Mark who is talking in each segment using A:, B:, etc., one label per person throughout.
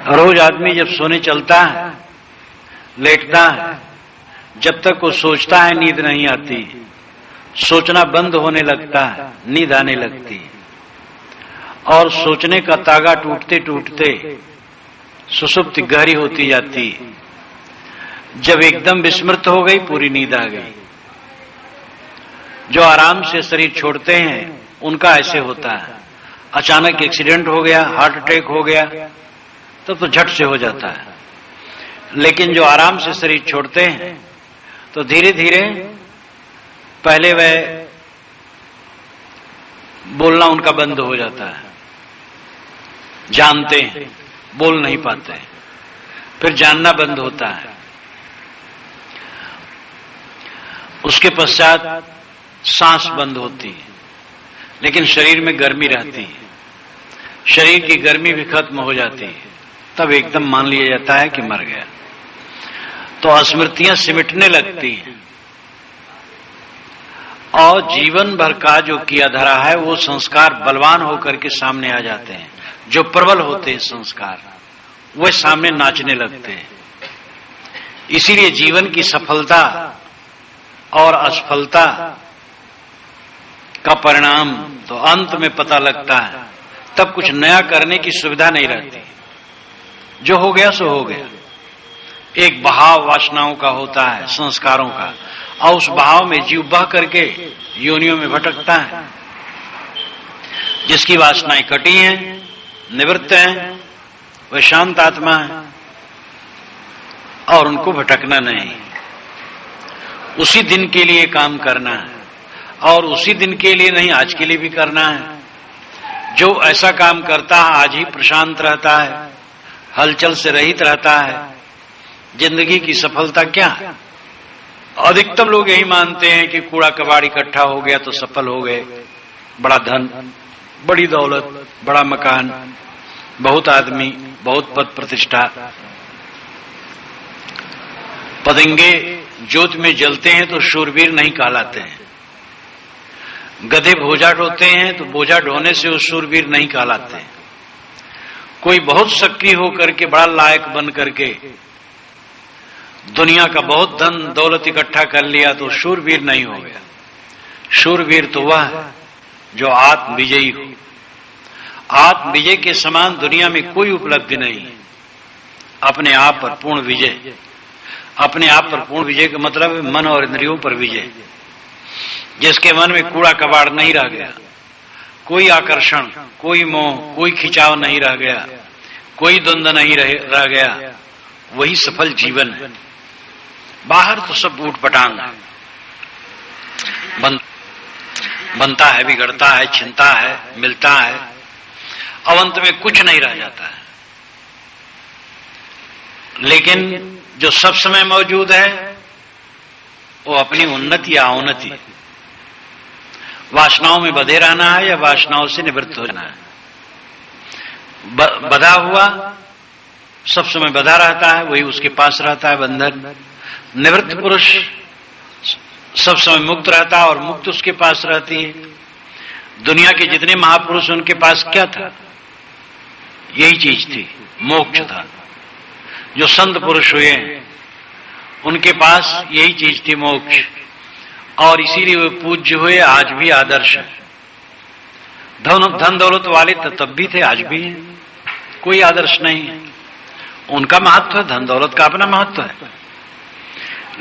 A: रोज आदमी जब सोने चलता है, लेटता है, जब तक वो सोचता है नींद नहीं आती, सोचना बंद होने लगता है, नींद आने लगती, और सोचने का तागा टूटते टूटते सुषुप्ति गहरी होती जाती। जब एकदम विस्मृत हो गई, पूरी नींद आ गई। जो आराम से शरीर छोड़ते हैं उनका ऐसे होता है। अचानक एक्सीडेंट हो गया, हार्ट अटैक हो गया, तब तो झट से हो जाता है। लेकिन जो आराम से शरीर छोड़ते हैं तो धीरे धीरे पहले वह बोलना उनका बंद हो जाता है, जानते हैं, बोल नहीं पाते, फिर जानना बंद होता है। उसके पश्चात सांस बंद होती है, लेकिन शरीर में गर्मी रहती है, शरीर की गर्मी भी खत्म हो जाती है, तब एकदम मान लिया जाता है कि मर गया। तो स्मृतियां सिमटने लगती हैं और जीवन भर का जो किया धरा है वो संस्कार बलवान होकर के सामने आ जाते हैं। जो प्रबल होते हैं संस्कार, वे सामने नाचने लगते हैं। इसीलिए जीवन की सफलता और असफलता का परिणाम तो अंत में पता लगता है, तब कुछ नया करने की सुविधा नहीं रहती। जो हो गया सो हो गया। एक बहाव वासनाओं का होता है, संस्कारों का, और उस बहाव में जीव बह करके योनियों में भटकता है। जिसकी वासनाएं कटी हैं, निवृत्त हैं, वह शांत आत्मा है और उनको भटकना नहीं। उसी दिन के लिए काम करना है, और उसी दिन के लिए नहीं, आज के लिए भी करना है। जो ऐसा काम करता है आज ही प्रशांत रहता है, हलचल से रहित रहता है। जिंदगी की सफलता क्या? अधिकतम लोग यही मानते हैं कि कूड़ा कबाड़ इकट्ठा हो गया तो सफल हो गए। बड़ा धन, बड़ी दौलत, बड़ा मकान, बहुत आदमी, बहुत पद प्रतिष्ठा। पतंगे ज्योत में जलते हैं तो शूरवीर नहीं कहलाते हैं। गधे बोझा ढोते हैं तो बोझा ढोने से वो शूरवीर नहीं कहलाते हैं। कोई बहुत सक्रिय होकर के, बड़ा लायक बन करके दुनिया का बहुत धन दौलत इकट्ठा कर लिया तो शूरवीर नहीं हो गया। शूरवीर तो वह है जो आत्म विजयी हो। आत्म विजय के समान दुनिया में कोई उपलब्धि नहीं है। अपने आप पर पूर्ण विजय। अपने आप पर पूर्ण विजय का मतलब है मन और इंद्रियों पर विजय। जिसके मन में कूड़ा कबाड़ नहीं रह गया, कोई आकर्षण, कोई मोह, कोई खिंचाव नहीं रह गया, कोई द्वंद्व नहीं रह गया, वही सफल जीवन है। बाहर तो सब ऊट पटांग है, बनता है, बिगड़ता है, छिनता है, मिलता है, और अंत में कुछ नहीं रह जाता है। लेकिन जो सब समय मौजूद है वो अपनी उन्नति या अवनति, वासनाओं में बंधे रहना है या वासनाओं से निवृत्त हो जाना है। बंधा हुआ सब समय बंधा रहता है, वही उसके पास रहता है बंधन। निवृत्त पुरुष सब समय मुक्त रहता है और मुक्त उसके पास रहती है। दुनिया के जितने महापुरुष, उनके पास क्या था? यही चीज थी, मोक्ष था। जो संत पुरुष हुए उनके पास यही चीज थी, मोक्ष, और इसीलिए वे पूज्य हुए, आज भी आदर्श है। धन दौलत वाले तो तब भी थे, आज भी हैं। कोई आदर्श नहीं है। उनका महत्व है, धन दौलत का अपना महत्व है,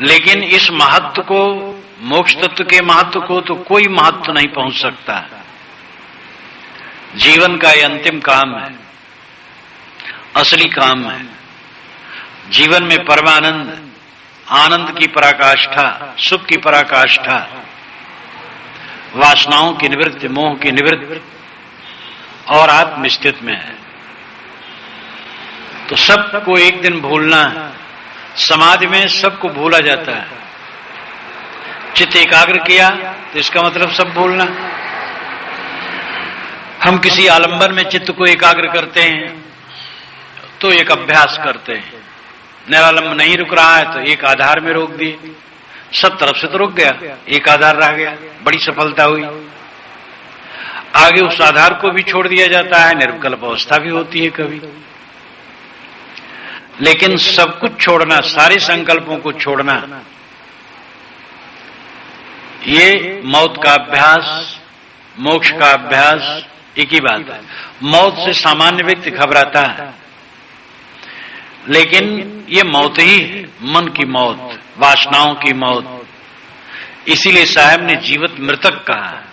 A: लेकिन इस महत्व को, मोक्ष तत्व के महत्व को तो कोई महत्व नहीं पहुंच सकता। जीवन का ये अंतिम काम है, असली काम है। जीवन में परमानंद, आनंद की पराकाष्ठा, सुख की पराकाष्ठा, वासनाओं की निवृत्ति, मोह की निवृत्ति और आत्मस्थित में है। तो सबको एक दिन भूलना है। समाधि में सबको भूला जाता है। चित्त एकाग्र किया तो इसका मतलब सब भूलना। हम किसी आलंबन में चित्त को एकाग्र करते हैं तो एक अभ्यास करते हैं। निरालंब नहीं रुक रहा है तो एक आधार में रोक दिए, सब तरफ से तो रुक गया, एक आधार रह गया, बड़ी सफलता हुई। आगे उस आधार को भी छोड़ दिया जाता है, निर्विकल्प अवस्था भी होती है कभी। लेकिन सब कुछ छोड़ना, सारे संकल्पों को छोड़ना, ये मौत का अभ्यास, मोक्ष का अभ्यास एक ही बात है। मौत से सामान्य व्यक्ति घबराता है, लेकिन ये मौत ही है, मन की मौत, वासनाओं की मौत। इसीलिए साहब ने जीवित मृतक कहा।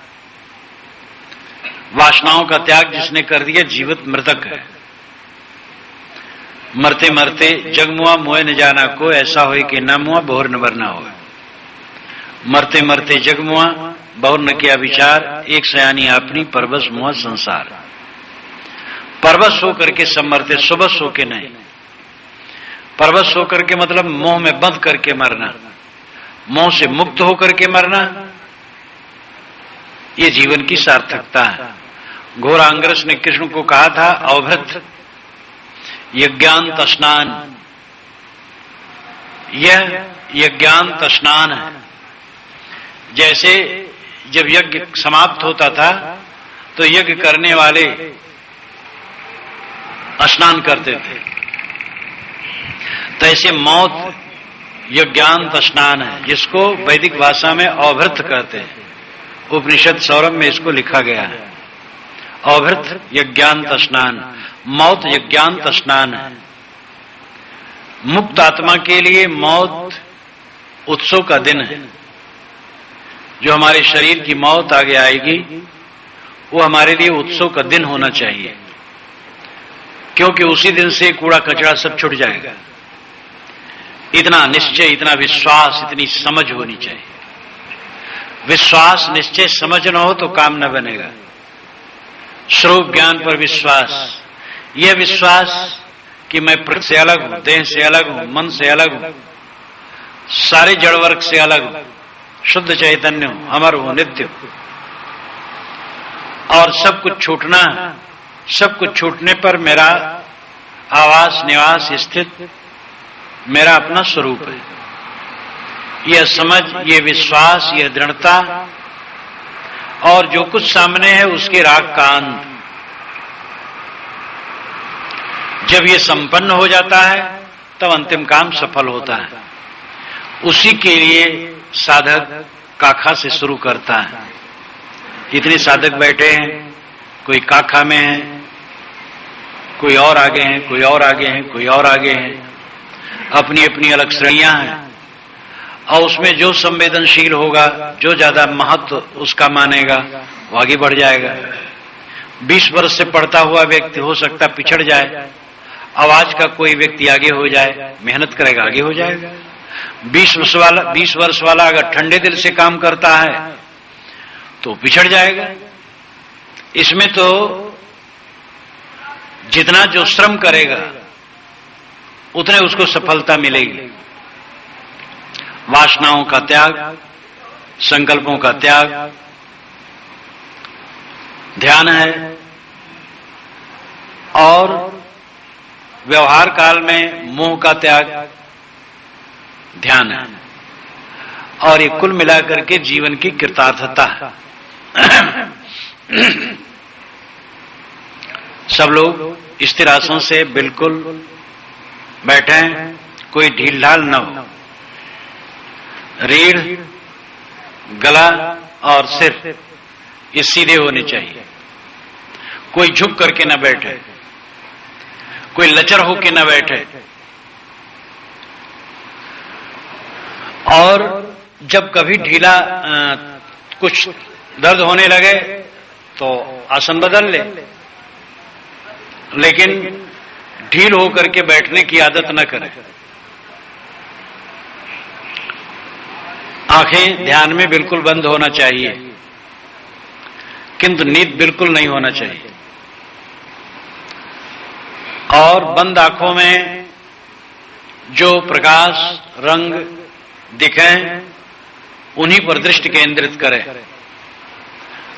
A: वासनाओं का त्याग जिसने कर दिया जीवित मृतक है। मरते मरते जगमुआ मोए न जाना को, ऐसा होए कि न मुआ बहुर न बरना हो। मरते मरते जगमुआ बहुर न किया विचार, एक सयानी अपनी परवश मुआ संसार। परवश होकर के सब मरते, सुबस होके नहीं। परवश होकर के मतलब मोह में बंध करके मरना, मोह से मुक्त होकर के मरना, ये जीवन की सार्थकता है। घोरांगरस ने कृष्ण को कहा था अवभृत यज्ञांत स्नान, यह यज्ञांत स्नान है। जैसे जब यज्ञ समाप्त होता था तो यज्ञ करने वाले स्नान करते थे, तो ऐसे मौत यज्ञांत स्नान है, जिसको वैदिक भाषा में अवभृत कहते हैं। उपनिषद सौरभ में इसको लिखा गया है, अवभृत यज्ञांत स्नान। मौत यज्ञांत स्नान है। मुक्त आत्मा के लिए मौत उत्सव का दिन है। जो हमारे शरीर की मौत आगे आएगी वो हमारे लिए उत्सव का दिन होना चाहिए, क्योंकि उसी दिन से कूड़ा कचरा सब छूट जाएगा। इतना निश्चय, इतना विश्वास, इतनी समझ होनी चाहिए। विश्वास, निश्चय, समझ न हो तो काम न बनेगा। स्वरूप ज्ञान पर विश्वास, यह विश्वास कि मैं प्रकृति से अलग हूं, देह से अलग हूं, मन से अलग हूं, सारे जड़ वर्ग से अलग हूं, शुद्ध चैतन्य हूं, अमर हूं, नित्य हूं, और सब कुछ छूटना है। सब कुछ छूटने पर मेरा आवास निवास स्थित मेरा अपना स्वरूप है। यह समझ, यह विश्वास, यह दृढ़ता, और जो कुछ सामने है उसके राग का अंत, जब यह संपन्न हो जाता है तब अंतिम काम सफल होता है। उसी के लिए साधक काखा से शुरू करता है। इतने साधक बैठे हैं, कोई काखा में है, कोई और आगे हैं, कोई और आगे हैं, कोई और आगे हैं, अपनी अपनी अलग श्रेणियां हैं, और उसमें जो संवेदनशील होगा, जो ज्यादा महत्व उसका मानेगा, वो आगे बढ़ जाएगा। 20 वर्ष से पढ़ता हुआ व्यक्ति हो सकता पिछड़ जाए, आवाज का कोई व्यक्ति आगे हो जाए, मेहनत करेगा आगे हो जाएगा। 20 वर्ष वाला अगर ठंडे दिल से काम करता है तो पिछड़ जाएगा। इसमें तो जितना जो श्रम करेगा उतने उसको सफलता मिलेगी। वासनाओं का त्याग, संकल्पों का त्याग ध्यान है, और व्यवहार काल में मोह का त्याग ध्यान है, और ये कुल मिलाकर के जीवन की कृतार्थता है। सब लोग स्थिर आसन से बिल्कुल बैठे, कोई ढील ढाल न हो। रीढ़, गला और सिर ये सीधे होने चाहिए। कोई झुक करके न बैठे, कोई लचर होके न बैठे। और जब कभी ढीला कुछ दर्द होने लगे तो आसन बदल ले, लेकिन ढील होकर के बैठने की आदत न करें। आंखें ध्यान में बिल्कुल बंद होना चाहिए, किंतु नींद बिल्कुल नहीं होना चाहिए। और बंद आंखों में जो प्रकाश रंग दिखे उन्हीं पर दृष्टि केंद्रित करें,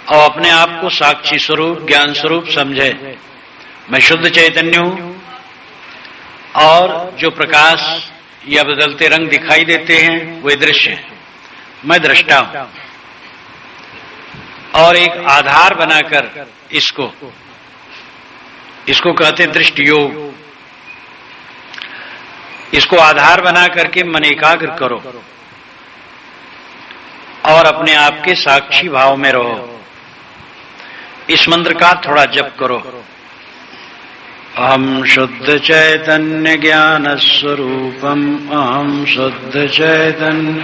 A: और अपने आप को साक्षी स्वरूप, ज्ञान स्वरूप समझे। मैं शुद्ध चैतन्य हूं, और जो प्रकाश या बदलते रंग दिखाई देते हैं वे दृश्य हैं। मैं दृष्टा हूं, और एक आधार बनाकर इसको कहते हैं दृष्टि योग। इसको आधार बना करके मन एकाग्र करो और अपने आप के साक्षी भाव में रहो। इस मंत्र का थोड़ा जप करो। अहम शुद्ध चैतन्य ज्ञान स्वरूपम, अहम शुद्ध चैतन्य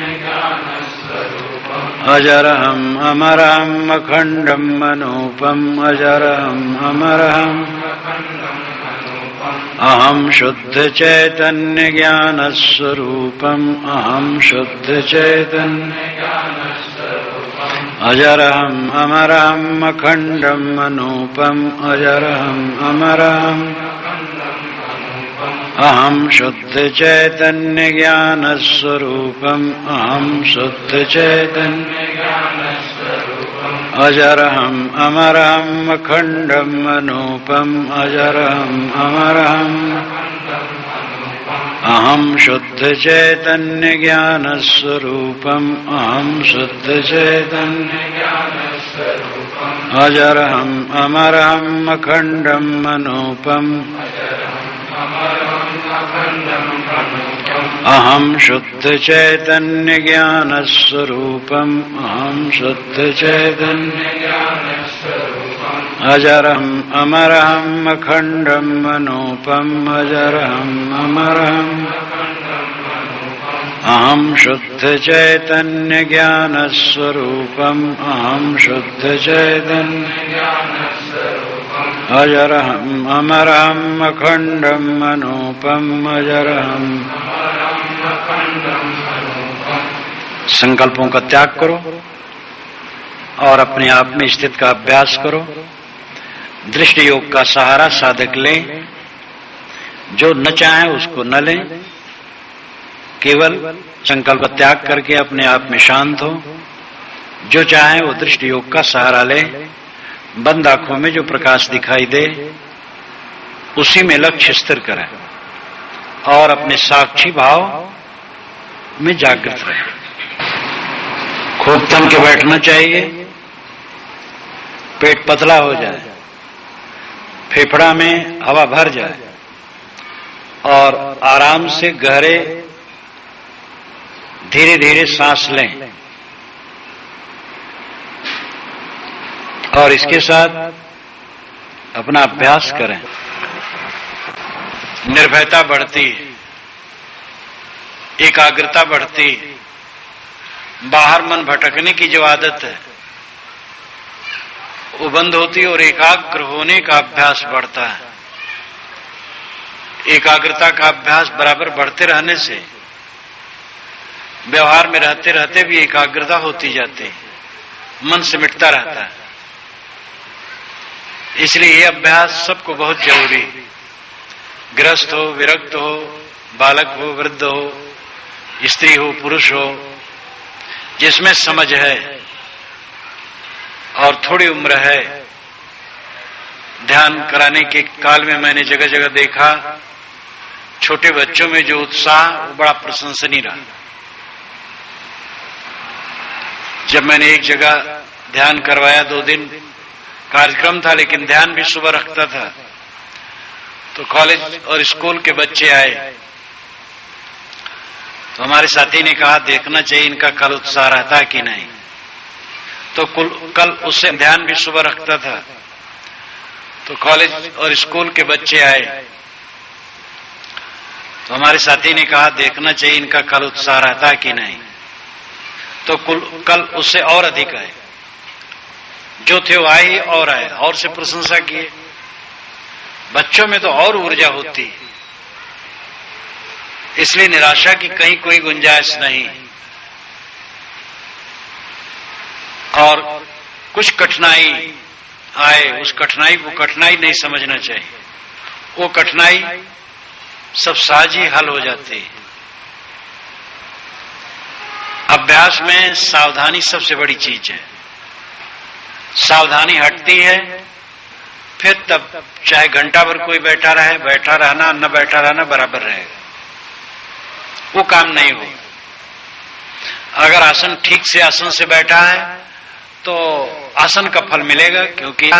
A: अजरहम अमरहम अखंडम मनोपम, अजरहम अमरहम अहम शुद्ध चैतन्य ज्ञान स्वरूपम, अहम शुद्ध चैतन्य अजरहम अमरहम अखंडम मनोपम, अजरहम अमरहम अहम शुद्ध चैतन्य ज्ञान स्वरूपम, अहम शुद्ध चैतन्य अजरहम अमरहम अखंडम मनोपम, अजरहम अमरहम अहम शुद्ध चैतन्य ज्ञान स्वरूपम, अहम शुद्ध चैतन्य अजरहम अमरहम अखंडम मनोपम, अहम शुद्ध चैतन्य ज्ञान स्वरूपम, अहम शुद्ध चैतन्य अजरहम अमरहम अखंडम मनोपम, अजरहम अमरहम अहम शुद्ध चैतन्य ज्ञान स्वरूपम, अहम शुद्ध चैतन्य अजरहम अमरहम अखंडम मनोपम, अजरहम। संकल्पों का त्याग करो और अपने आप में स्थित का अभ्यास करो। दृष्टि योग का सहारा साधक ले। जो न चाहे उसको न ले, केवल संकल्प त्याग करके अपने आप में शांत हो। जो चाहे वो दृष्टि योग का सहारा ले। बंद आंखों में जो प्रकाश दिखाई दे उसी में लक्ष्य स्थिर करें और अपने साक्षी भाव में जागृत रहे। खूब तन के बैठना चाहिए, पेट पतला हो जाए, फेफड़ा में हवा भर जाए और आराम से गहरे धीरे धीरे सांस लें। और इसके साथ अपना अभ्यास करें। निर्भयता बढ़ती, एकाग्रता बढ़ती, बाहर मन भटकने की जो आदत है वो बंद होती और एकाग्र होने का अभ्यास बढ़ता है। एकाग्रता का अभ्यास बराबर बढ़ते रहने से व्यवहार में रहते रहते भी एकाग्रता होती जाती है, मन सिमटता रहता है। इसलिए ये अभ्यास सबको बहुत जरूरी है। गृहस्थ हो, विरक्त हो, बालक हो, वृद्ध हो, स्त्री हो, पुरुष हो, जिसमें समझ है और थोड़ी उम्र है। ध्यान कराने के काल में मैंने जगह जगह देखा छोटे बच्चों में जो उत्साह वो बड़ा प्रशंसनीय रहा। जब मैंने एक जगह ध्यान करवाया, 2 दिन कार्यक्रम था लेकिन ध्यान भी सुबह रखता था, तो कॉलेज और स्कूल के बच्चे आए तो हमारे साथी ने कहा देखना चाहिए इनका कल उत्साह रहता है कि नहीं। तो कल उससे ध्यान भी सुबह रखता था, तो कॉलेज और स्कूल के बच्चे आए तो हमारे साथी ने कहा देखना चाहिए इनका कल उत्साह रहता है कि नहीं। तो कल उससे और अधिक आए, जो थे वो आए और आए और से प्रशंसा किए। बच्चों में तो और ऊर्जा होती है, इसलिए निराशा की कहीं कोई गुंजाइश नहीं। और कुछ कठिनाई आए, उस कठिनाई को कठिनाई नहीं समझना चाहिए। वो कठिनाई सब सहज ही हल हो जाती है। अभ्यास में सावधानी सबसे बड़ी चीज है। सावधानी हटती है फिर तब चाहे घंटा भर कोई बैठा रहे, बैठा रहना न बैठा रहना बराबर रहेगा, वो काम नहीं हो। अगर आसन ठीक से आसन से बैठा है तो आसन का फल मिलेगा, क्योंकि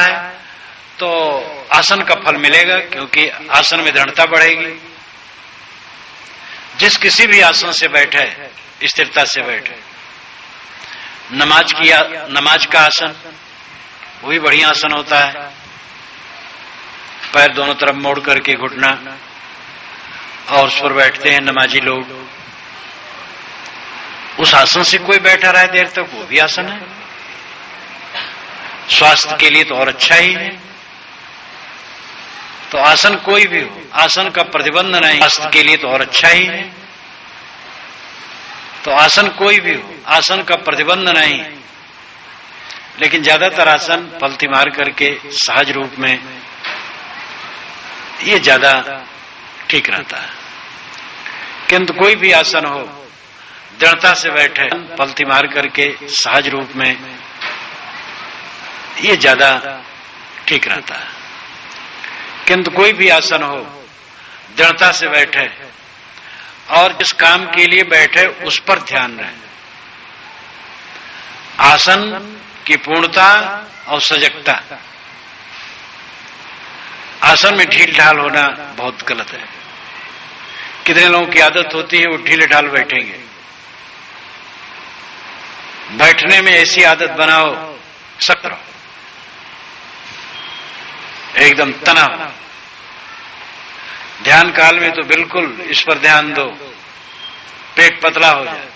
A: तो आसन का फल मिलेगा क्योंकि आसन में दृढ़ता बढ़ेगी। जिस किसी भी आसन से बैठे स्थिरता से बैठे। नमाज का आसन वो भी बढ़िया आसन होता है। पैर दोनों तरफ मोड़ करके घुटना और उस पर बैठते हैं नमाजी लोग। उस आसन से कोई बैठा रहे देर तक, वो भी आसन है। स्वास्थ्य के लिए तो और अच्छा ही है। तो आसन कोई भी हो, आसन का प्रतिबंध नहीं, स्वास्थ्य के लिए तो और अच्छा ही है। तो आसन कोई भी हो, आसन का प्रतिबंध नहीं, लेकिन ज्यादातर आसन पलथी मार करके सहज रूप में ये ज्यादा ठीक रहता है। किंतु कोई भी आसन हो, दृढ़ता से बैठे पलथी मार करके सहज रूप में ये ज्यादा ठीक रहता है। किंतु कोई भी आसन हो, दृढ़ता से बैठे और जिस काम के लिए बैठे उस पर ध्यान रहे। आसन की पूर्णता और सजगता। आसन में ढील ढाल होना बहुत गलत है। कितने लोगों की आदत होती है वो ढीले ढाल बैठेंगे। बैठने में ऐसी आदत बनाओ, सख्त रहो, एकदम तनाव। ध्यान काल में तो बिल्कुल इस पर ध्यान दो, पेट पतला हो जाए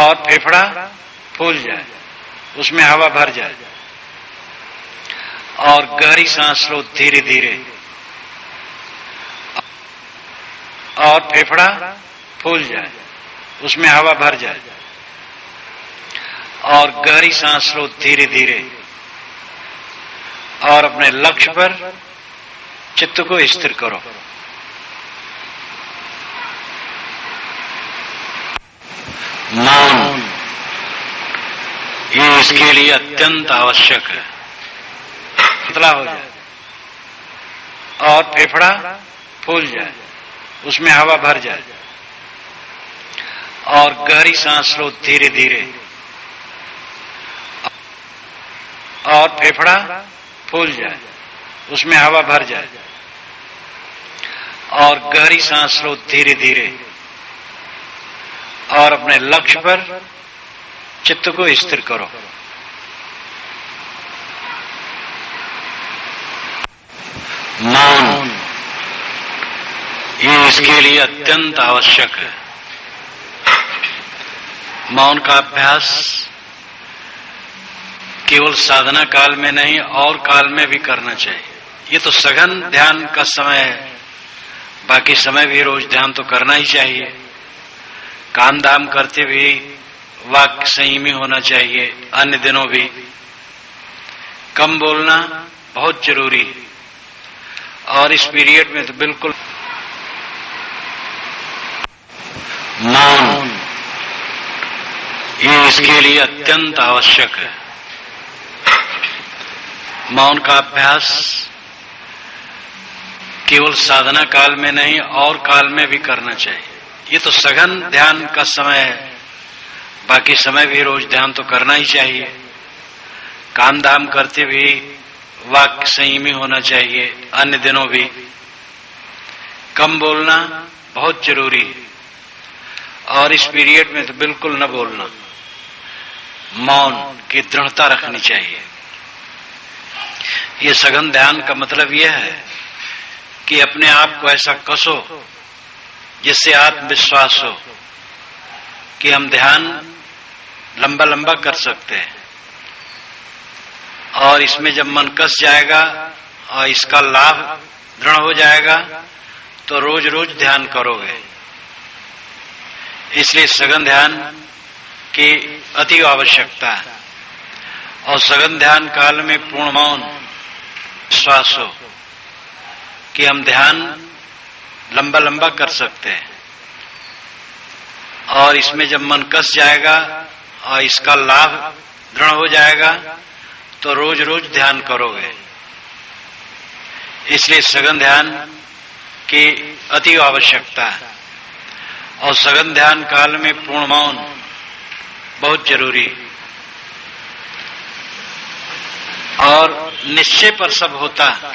A: और फेफड़ा फूल जाए, उसमें हवा भर जाए और गहरी सांस लो धीरे धीरे और फेफड़ा फूल जाए, उसमें हवा भर जाए और गहरी सांस लो धीरे धीरे और अपने लक्ष्य पर चित्त को स्थिर करो। मौन ये इसके लिए अत्यंत आवश्यक है। पतला हो जाए और फेफड़ा फूल जाए, उसमें हवा भर जाए और गहरी सांस लो धीरे धीरे और फेफड़ा फूल जाए, उसमें हवा भर जाए और गहरी सांस लो धीरे धीरे और अपने लक्ष्य पर चित्त को स्थिर करो। मौन ये इसके लिए अत्यंत आवश्यक है। मौन का अभ्यास केवल साधना काल में नहीं और काल में भी करना चाहिए। ये तो सघन ध्यान का समय है, बाकी समय भी रोज ध्यान तो करना ही चाहिए। काम धाम करते हुए वाक्य संयमी होना चाहिए। अन्य दिनों भी कम बोलना बहुत जरूरी है और इस पीरियड में तो बिल्कुल। मौन ये इसके लिए अत्यंत आवश्यक है। मौन का अभ्यास केवल साधना काल में नहीं और काल में भी करना चाहिए। ये तो सघन ध्यान का समय है, बाकी समय भी रोज ध्यान तो करना ही चाहिए। काम धाम करते हुए वाक्य संयमी होना चाहिए। अन्य दिनों भी कम बोलना बहुत जरूरी है और इस पीरियड में तो बिल्कुल न बोलना। मौन की दृढ़ता रखनी चाहिए। ये सघन ध्यान का मतलब यह है कि अपने आप को ऐसा कसो जिससे आत्मविश्वास हो कि हम ध्यान लंबा लंबा कर सकते हैं। और इसमें जब मन कस जाएगा और इसका लाभ दृढ़ हो जाएगा तो रोज रोज ध्यान करोगे। इसलिए सघन ध्यान की अति आवश्यकता है और सघन ध्यान काल में पूर्ण मौन विश्वास हो कि हम ध्यान लंबा लंबा कर सकते हैं। और इसमें जब मन कस जाएगा और इसका लाभ दृढ़ हो जाएगा तो रोज रोज ध्यान करोगे। इसलिए सघन ध्यान की अति आवश्यकता है और सघन ध्यान काल में पूर्ण मौन बहुत जरूरी है। और निश्चय पर सब होता है।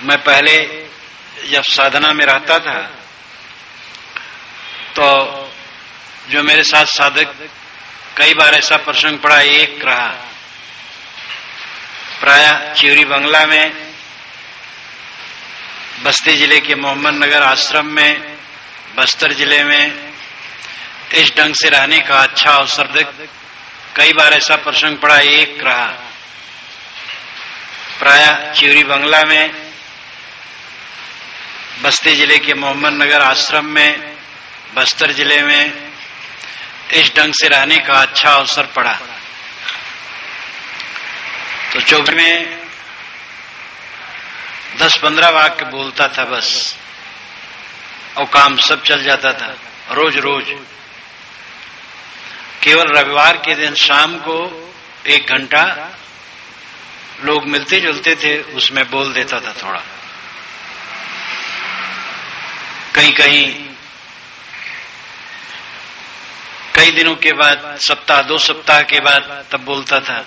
A: मैं पहले जब साधना में रहता था तो जो मेरे साथ साधक, कई बार ऐसा प्रसंग पड़ा, एक रहा प्रायः चिवरी बंगला में, बस्ती जिले के मोहम्मद नगर आश्रम में, बस्तर जिले में इस ढंग से रहने का अच्छा अवसर देख कई बार ऐसा प्रसंग पड़ा, एक रहा प्रायः चिवरी बंगला में, बस्ती जिले के मोहम्मद नगर आश्रम में, बस्तर जिले में इस ढंग से रहने का अच्छा अवसर पड़ा। तो चौक में 10-15 वाक्य बोलता था बस, और काम सब चल जाता था रोज रोज। केवल रविवार के दिन शाम को 1 घंटा लोग मिलते जुलते थे, उसमें बोल देता था थोड़ा। कहीं कहीं कई दिनों के बाद, सप्ताह 2 सप्ताह के बाद तब बोलता था।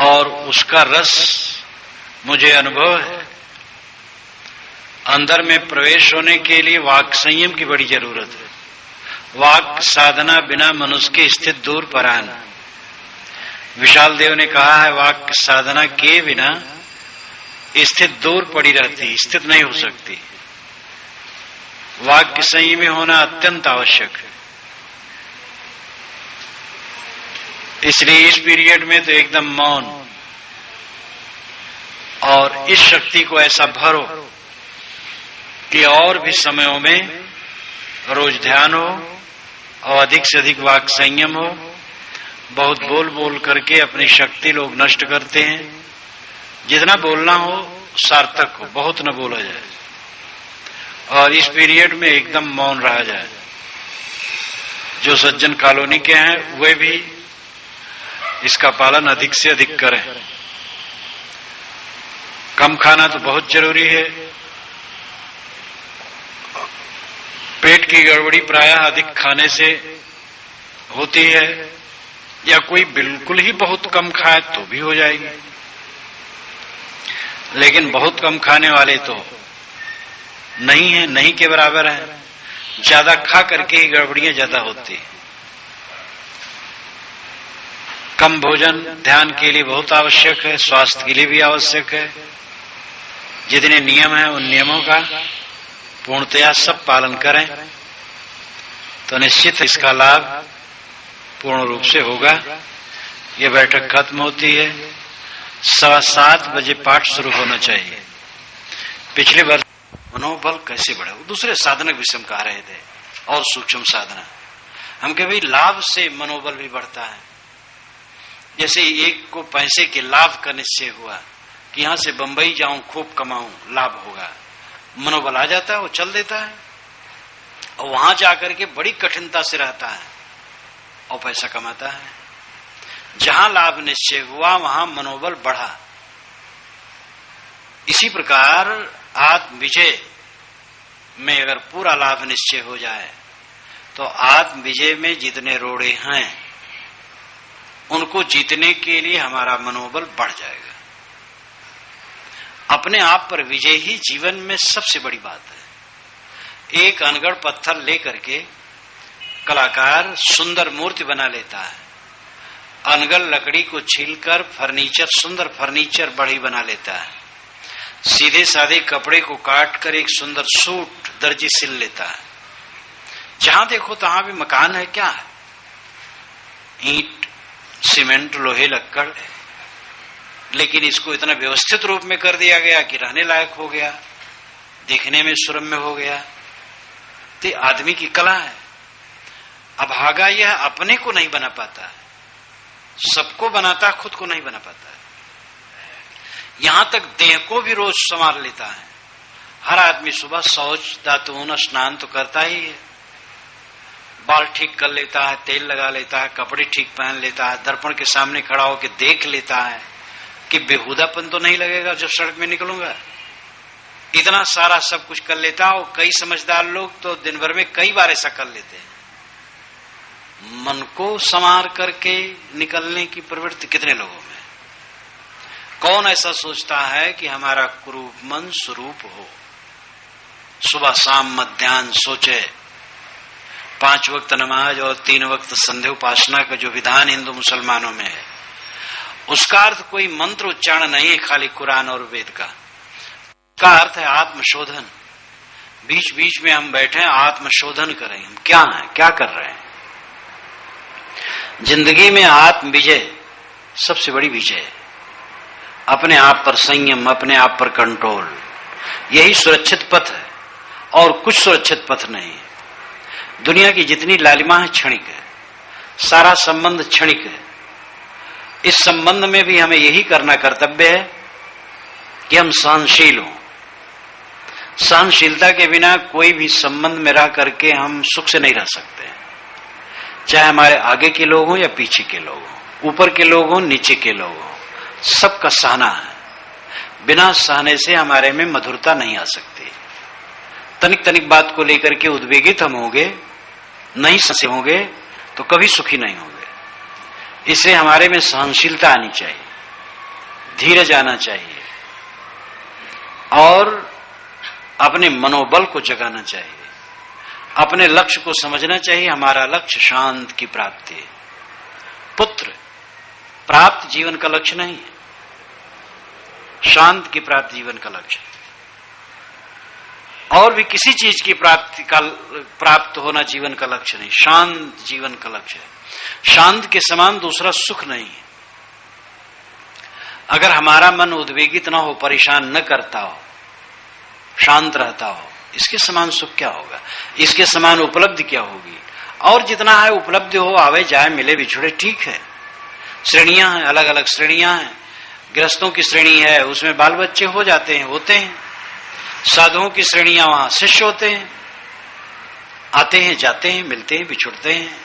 A: और उसका रस मुझे अनुभव है। अंदर में प्रवेश होने के लिए वाक संयम की बड़ी जरूरत है। वाक साधना बिना मनुष्य के स्थित दूर परान। विशाल देव ने कहा है, वाक साधना के बिना स्थित दूर पड़ी रहती, स्थित नहीं हो सकती। वाक्य संयमी होना अत्यंत आवश्यक है। इसलिए इस पीरियड में तो एकदम मौन, और इस शक्ति को ऐसा भरो कि और भी समयों में रोज ध्यान हो और अधिक से अधिक वाक संयम हो। बहुत बोल बोल करके अपनी शक्ति लोग नष्ट करते हैं। जितना बोलना हो सार्थक हो, बहुत न बोला जाए, और इस पीरियड में एकदम मौन रहा जाए। जो सज्जन कॉलोनी के हैं वे भी इसका पालन अधिक से अधिक करें। कम खाना तो बहुत जरूरी है। पेट की गड़बड़ी प्रायः अधिक खाने से होती है, या कोई बिल्कुल ही बहुत कम खाए तो भी हो जाएगी। लेकिन बहुत कम खाने वाले तो नहीं है, नहीं के बराबर है। ज्यादा खा करके ही गड़बड़ियां ज्यादा होती है। कम भोजन ध्यान के लिए बहुत आवश्यक है, स्वास्थ्य के लिए भी आवश्यक है। जितने नियम हैं उन नियमों का पूर्णतया सब पालन करें तो निश्चित इसका लाभ पूर्ण रूप से होगा। ये बैठक खत्म होती है, 7:15 बजे पाठ शुरू होना चाहिए। पिछले वर्ष मनोबल कैसे बढ़े, वो दूसरे साधनक विषय कह रहे थे, और सूक्ष्म साधना। हम कहे भाई लाभ से मनोबल भी बढ़ता है। जैसे एक को पैसे के लाभ का निश्चय हुआ कि यहां से बंबई जाऊं, खूब कमाऊं, लाभ होगा, मनोबल आ जाता है, वो चल देता है, और वहां जाकर के बड़ी कठिनता से रहता है और पैसा कमाता है। जहां लाभ निश्चय हुआ वहां मनोबल बढ़ा। इसी प्रकार आत्म विजय में अगर पूरा लाभ निश्चय हो जाए तो आत्म विजय में जितने रोड़े हैं उनको जीतने के लिए हमारा मनोबल बढ़ जाएगा। अपने आप पर विजय ही जीवन में सबसे बड़ी बात है। एक अनगढ़ पत्थर लेकर के कलाकार सुंदर मूर्ति बना लेता है। अनगढ़ लकड़ी को छीलकर फर्नीचर, सुंदर फर्नीचर बढ़ी बना लेता है। सीधे साधे कपड़े को काट कर एक सुंदर सूट दर्जी सिल लेता है। जहां देखो तहां भी मकान है, क्या है? ईंट, सीमेंट, लोहे, लक्कड़, लेकिन इसको इतना व्यवस्थित रूप में कर दिया गया कि रहने लायक हो गया, देखने में सुरम्य हो गया। तो आदमी की कला है। अभागा यह अपने को नहीं बना पाता, सबको बनाता, खुद को नहीं बना पाता है। यहां तक देह को भी रोज संवार लेता है। हर आदमी सुबह शौच, दातून, स्नान तो करता ही है, बाल ठीक कर लेता है, तेल लगा लेता है, कपड़े ठीक पहन लेता है, दर्पण के सामने खड़ा होकर देख लेता है कि बेहुदापन तो नहीं लगेगा जब सड़क में निकलूंगा। इतना सारा सब कुछ कर लेता है। और कई समझदार लोग तो दिन भर में कई बार ऐसा कर लेते हैं। मन को संवार करके निकलने की प्रवृत्ति कितने लोगों में? कौन ऐसा सोचता है कि हमारा कुरूप मन स्वरूप हो, सुबह शाम मध्याह्न सोचे। 5 वक्त नमाज और 3 वक्त संध्या उपासना का जो विधान हिंदू मुसलमानों में है, उसका अर्थ कोई मंत्र उच्चारण नहीं है खाली कुरान और वेद का। उसका अर्थ है आत्मशोधन। बीच बीच में हम बैठे हैं, आत्मशोधन करें, हम क्या हैं, क्या कर रहे हैं। जिंदगी में आत्म विजय सबसे बड़ी विजय है। अपने आप पर संयम, अपने आप पर कंट्रोल, यही सुरक्षित पथ है और कुछ सुरक्षित पथ नहीं है। दुनिया की जितनी लालिमा है क्षणिक है, सारा संबंध क्षणिक है। इस संबंध में भी हमें यही करना कर्तव्य है कि हम सहनशील हों। सहनशीलता के बिना कोई भी संबंध में रह करके हम सुख से नहीं रह सकते, चाहे हमारे आगे के लोग हों या पीछे के लोग हों, ऊपर के लोग हों, नीचे के लोग हों, सबका सहना है। बिना सहने से हमारे में मधुरता नहीं आ सकती। तनिक तनिक बात को लेकर के उद्वेगित हम होंगे, नहीं ससे होंगे तो कभी सुखी नहीं होंगे। इसलिए हमारे में सहनशीलता आनी चाहिए, धीरज आना चाहिए और अपने मनोबल को जगाना चाहिए, अपने लक्ष्य को समझना चाहिए। हमारा लक्ष्य शांत की प्राप्ति है। पुत्र प्राप्त जीवन का लक्ष्य नहीं है, शांत की प्राप्ति जीवन का लक्ष्य है। और भी किसी चीज की प्राप्त होना जीवन का लक्ष्य नहीं, शांत जीवन का लक्ष्य है। शांत के समान दूसरा सुख नहीं है। अगर हमारा मन उद्वेगित ना हो, परेशान न करता हो, शांत रहता हो, इसके समान सुख क्या होगा, इसके समान उपलब्धि क्या होगी। और जितना है उपलब्धि हो, आवे जाए, मिले बिछड़े, ठीक है। श्रेणियां हैं, अलग अलग श्रेणियां हैं। गृहस्थों की श्रेणी है, उसमें बाल बच्चे हो जाते हैं, होते हैं। साधुओं की श्रेणियां, वहां शिष्य होते हैं, आते हैं, जाते हैं, मिलते हैं, बिछुड़ते हैं।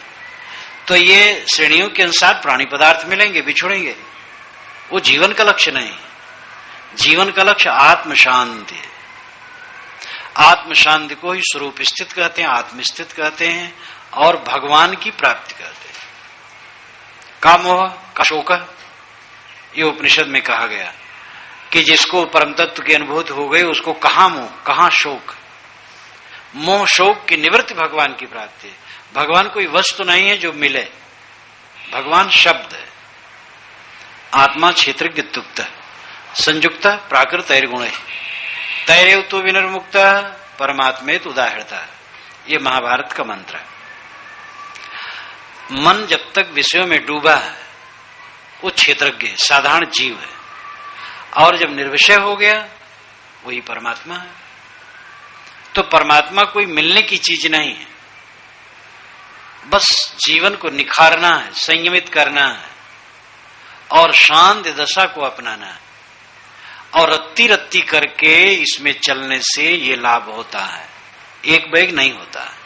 A: तो ये श्रेणियों के अनुसार प्राणी पदार्थ मिलेंगे, बिछुड़ेंगे। वो जीवन का लक्ष्य नहीं। जीवन का लक्ष्य आत्म शांति है। आत्म शांति को ही स्वरूप स्थित कहते हैं, आत्म स्थित कहते हैं और भगवान की प्राप्ति कहते हैं। कामोह का शोक, ये उपनिषद में कहा गया कि जिसको परम तत्व की अनुभूति हो गई उसको कहां मोह, कहां शोक। मोह शोक की निवृत्ति भगवान की प्राप्ति है। भगवान कोई वस्तु नहीं है जो मिले, भगवान शब्द है। आत्मा क्षेत्रज्ञ तुक्त संयुक्त प्राकृत तैर्गुण, तैरेव तो विनिर्मुक्त परमात्मेत उदाहरणता। ये महाभारत का मंत्र है। मन जब तक विषयों में डूबा है वो क्षेत्रज्ञ है, साधारण जीव है। और जब निर्विषय हो गया वही परमात्मा है। तो परमात्मा कोई मिलने की चीज नहीं है, बस जीवन को निखारना है, संयमित करना है और शांत दशा को अपनाना है। और रत्ती रत्ती करके इसमें चलने से ये लाभ होता है, एक बैग नहीं होता है।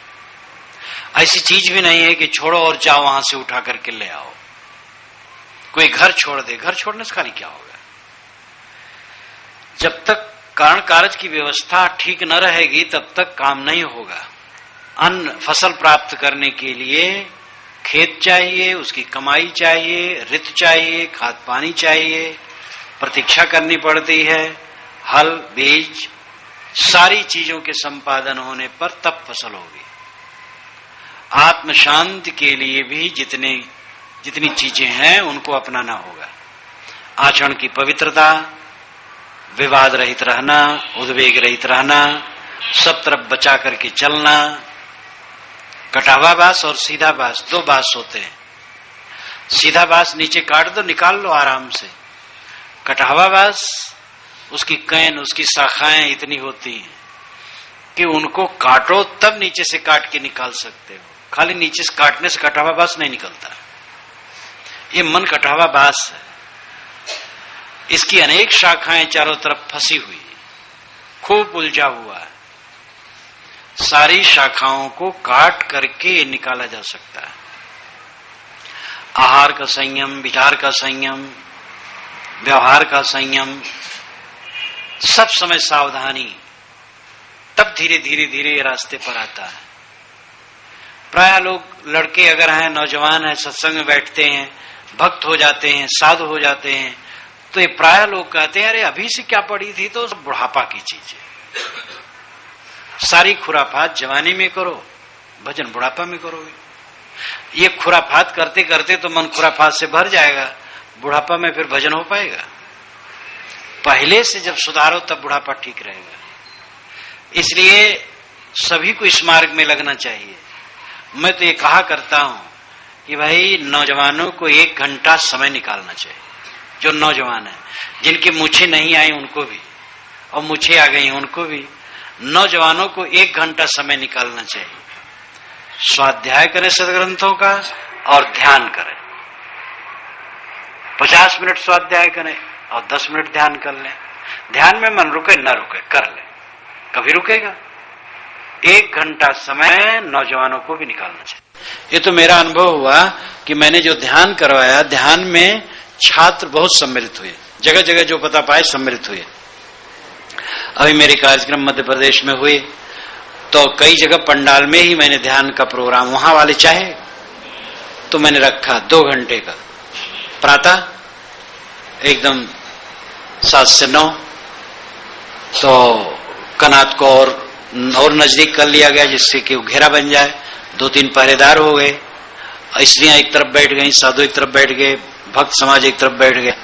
A: ऐसी चीज भी नहीं है कि छोड़ो और जाओ वहां से उठा करके ले आओ। कोई घर छोड़ दे, घर छोड़ने से खाली क्या होगा। जब तक कारण कारज की व्यवस्था ठीक न रहेगी तब तक काम नहीं होगा। अन्न फसल प्राप्त करने के लिए खेत चाहिए, उसकी कमाई चाहिए, ऋतु चाहिए, खाद पानी चाहिए, प्रतीक्षा करनी पड़ती है, हल बीज, सारी चीजों के संपादन होने पर तब फसल होगी। आत्म शांति के लिए भी जितनी चीजें हैं उनको अपनाना होगा। आचरण की पवित्रता, विवाद रहित रहना, उद्वेग रहित रहना, सब तरफ बचा करके चलना। कटावा बांस और सीधा बांस, दो बांस होते हैं। सीधा बांस नीचे काट दो, निकाल लो आराम से। कटावा बांस, उसकी कैन, उसकी शाखाएं इतनी होती हैं कि उनको काटो तब नीचे से काट के निकाल सकते हो। खाली नीचे से काटने से कटावा बांस नहीं निकलता। ये मन कटावा बांस है। इसकी अनेक शाखाएं चारों तरफ फंसी हुई, खूब उलझा हुआ है। सारी शाखाओं को काट करके निकाला जा सकता है। आहार का संयम, विचार का संयम, व्यवहार का संयम, सब समय सावधानी, तब धीरे धीरे धीरे रास्ते पर आता है। प्राय लोग लड़के अगर हैं, नौजवान हैं, सत्संग में बैठते हैं, भक्त हो जाते हैं, साधु हो जाते हैं, तो ये प्राय लोग कहते हैं अरे अभी से क्या पड़ी थी, तो बुढ़ापा की चीज है। सारी खुराफात जवानी में करो, भजन बुढ़ापा में करोगे। ये खुराफात करते करते तो मन खुराफात से भर जाएगा, बुढ़ापा में फिर भजन हो पाएगा? पहले से जब सुधारो तब बुढ़ापा ठीक रहेगा। इसलिए सभी को इस मार्ग में लगना चाहिए। मैं तो ये कहा करता हूं कि भाई नौजवानों को 1 घंटा समय निकालना चाहिए। जो नौजवान है, जिनकी मूछें नहीं आई उनको भी, और मूछें आ गई उनको भी, नौजवानों को 1 घंटा समय निकालना चाहिए। स्वाध्याय करें सदग्रंथों का और ध्यान करें। 50 मिनट स्वाध्याय करें और 10 मिनट ध्यान कर लें। ध्यान में मन रुके न रुके कर लें, कभी रुकेगा। 1 घंटा समय नौजवानों को भी निकालना चाहिए। ये तो मेरा अनुभव हुआ कि मैंने जो ध्यान करवाया, ध्यान में छात्र बहुत सम्मिलित हुए, जगह जगह जो पता पाए सम्मिलित हुए। अभी मेरे कार्यक्रम मध्य प्रदेश में हुए तो कई जगह पंडाल में ही मैंने ध्यान का प्रोग्राम, वहां वाले चाहे तो मैंने रखा 2 घंटे का, प्रातः एकदम 7 से 9, तो कनात को और नजदीक कर लिया गया जिससे कि वो घेरा बन जाए। 2-3 पहरेदार हो गए, स्त्रियां एक तरफ बैठ गई, साधु एक तरफ बैठ गए, भक्त समाज एक तरफ बैठ गया।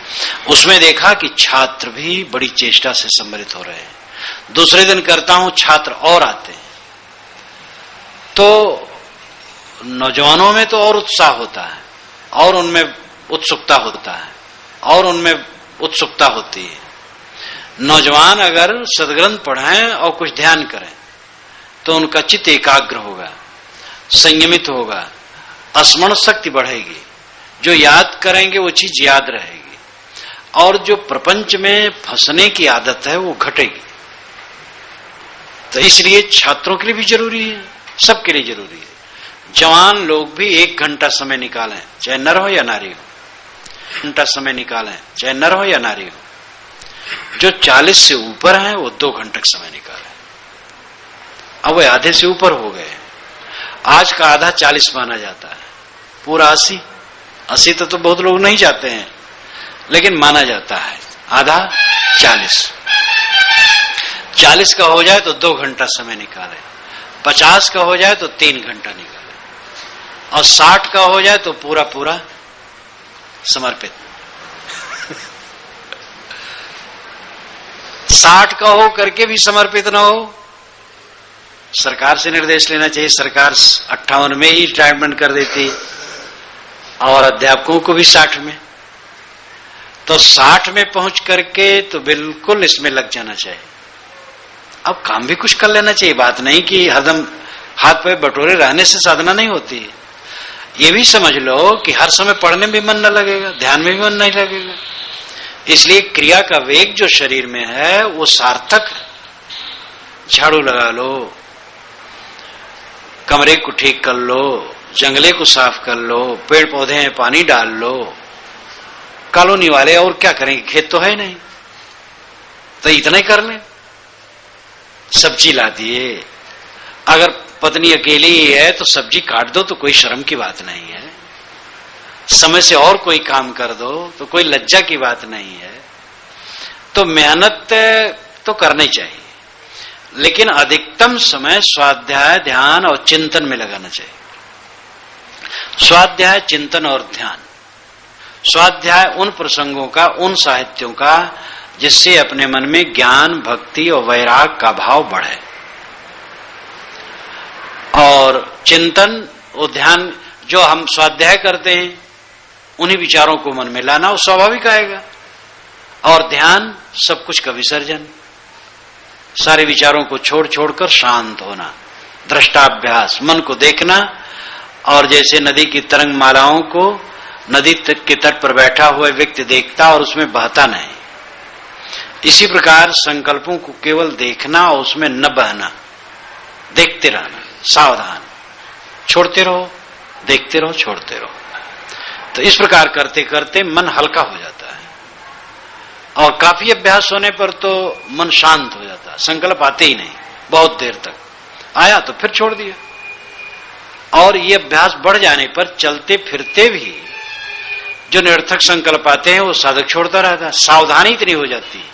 A: उसमें देखा कि छात्र भी बड़ी चेष्टा से सम्मिलित हो रहे हैं। दूसरे दिन करता हूं, छात्र और आते हैं, तो नौजवानों में तो और उत्साह होता है, और उनमें उत्सुकता होता है, और उनमें उत्सुकता होती है। नौजवान अगर सदग्रंथ पढ़ें और कुछ ध्यान करें तो उनका चित्त एकाग्र होगा, संयमित होगा, स्मरण शक्ति बढ़ेगी। जो याद करेंगे वो चीज याद रहेगी, और जो प्रपंच में फंसने की आदत है वो घटेगी। तो इसलिए छात्रों के लिए भी जरूरी है, सबके लिए जरूरी है। जवान लोग भी 1 घंटा समय निकालें, चाहे नर हो या नारी हो। घंटा समय निकालें, चाहे नर हो या नारी हो। जो 40 से ऊपर हैं वो 2 घंटे का समय निकालें। अब वो आधे से ऊपर हो गए। आज का आधा 40 माना जाता है, पूरा 80 तो बहुत लोग नहीं जाते हैं, लेकिन माना जाता है आधा 40। 40 का हो जाए तो 2 घंटा समय निकाले, 50 का हो जाए तो 3 घंटा निकाले, और 60 का हो जाए तो पूरा पूरा समर्पित। 60 का हो करके भी समर्पित न हो, सरकार से निर्देश लेना चाहिए। सरकार 58 में ही रिटायरमेंट कर देती, और अध्यापकों को भी 60 में। तो 60 में पहुंच करके तो बिल्कुल इसमें लग जाना चाहिए। अब काम भी कुछ कर लेना चाहिए। बात नहीं कि हरदम हाथ पे बटोरे रहने से साधना नहीं होती। ये भी समझ लो कि हर समय पढ़ने में भी मन न लगेगा, ध्यान में भी मन नहीं लगेगा। इसलिए क्रिया का वेग जो शरीर में है वो सार्थक है। झाड़ू लगा लो, कमरे को ठीक कर लो, जंगले को साफ कर लो, पेड़ पौधे हैं पानी डाल लो। कॉलोनी वाले और क्या करेंगे, खेत तो है नहीं, तो इतना ही कर लें। सब्जी ला दिए, अगर पत्नी अकेली ही है तो सब्जी काट दो, तो कोई शर्म की बात नहीं है। समय से और कोई काम कर दो तो कोई लज्जा की बात नहीं है। तो मेहनत तो करनी चाहिए, लेकिन अधिकतम समय स्वाध्याय, ध्यान और चिंतन में लगाना चाहिए। स्वाध्याय, चिंतन और ध्यान। स्वाध्याय उन प्रसंगों का, उन साहित्यों का जिससे अपने मन में ज्ञान, भक्ति और वैराग का भाव बढ़े। और चिंतन और ध्यान, जो हम स्वाध्याय करते हैं उन्हीं विचारों को मन में लाना, वो स्वाभाविक आएगा। और ध्यान, सब कुछ का विसर्जन, सारे विचारों को छोड़ छोड़कर शांत होना, दृष्टाभ्यास, मन को देखना। और जैसे नदी की तरंग मालाओं को नदी के तट पर बैठा हुआ व्यक्ति देखता और उसमें बहता नहीं, इसी प्रकार संकल्पों को केवल देखना और उसमें न बहना, देखते रहना, सावधान, छोड़ते रहो, देखते रहो, छोड़ते रहो। तो इस प्रकार करते करते मन हल्का हो जाता है, और काफी अभ्यास होने पर तो मन शांत हो जाता है। संकल्प आते ही नहीं, बहुत देर तक आया तो फिर छोड़ दिया। और ये अभ्यास बढ़ जाने पर चलते फिरते भी जो निरर्थक संकल्प आते हैं वो साधक छोड़ता रहता है, सावधानी इतनी हो जाती है।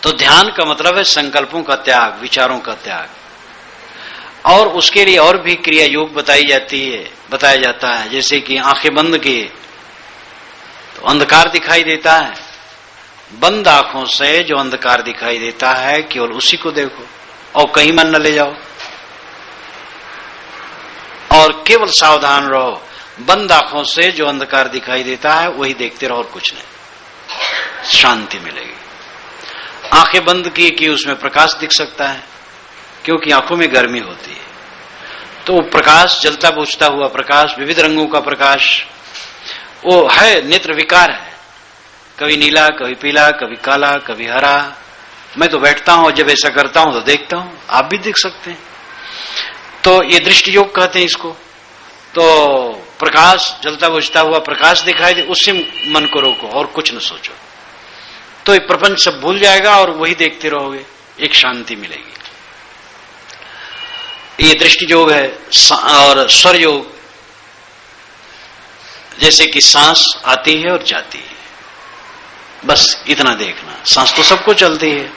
A: तो ध्यान का मतलब है संकल्पों का त्याग, विचारों का त्याग। और उसके लिए और भी क्रिया योग बताया जाता है, जैसे कि आंखें बंद किए तो अंधकार दिखाई देता है, बंद आंखों से जो अंधकार दिखाई देता है केवल उसी को देखो और कहीं मन न ले जाओ, और केवल सावधान रहो। बंद आंखों से जो अंधकार दिखाई देता है वही देखते रहो और कुछ नहीं, शांति मिलेगी। आंखें बंद की कि उसमें प्रकाश दिख सकता है, क्योंकि आंखों में गर्मी होती है, तो प्रकाश जलता बुझता हुआ प्रकाश, विविध रंगों का प्रकाश, वो है नेत्र विकार है, कभी नीला, कभी पीला, कभी काला, कभी हरा। मैं तो बैठता हूं, जब ऐसा करता हूं तो देखता हूं, आप भी देख सकते हैं। तो ये दृष्टि योग कहते हैं इसको। तो प्रकाश, जलता बुझता हुआ प्रकाश दिखाई दे, उससे मन को रोको और कुछ न सोचो, तो ये प्रपंच सब भूल जाएगा और वही देखते रहोगे, एक शांति मिलेगी। ये दृष्टि योग है। और स्वर योग, जैसे कि सांस आती है और जाती है, बस इतना देखना। सांस तो सबको चलती है,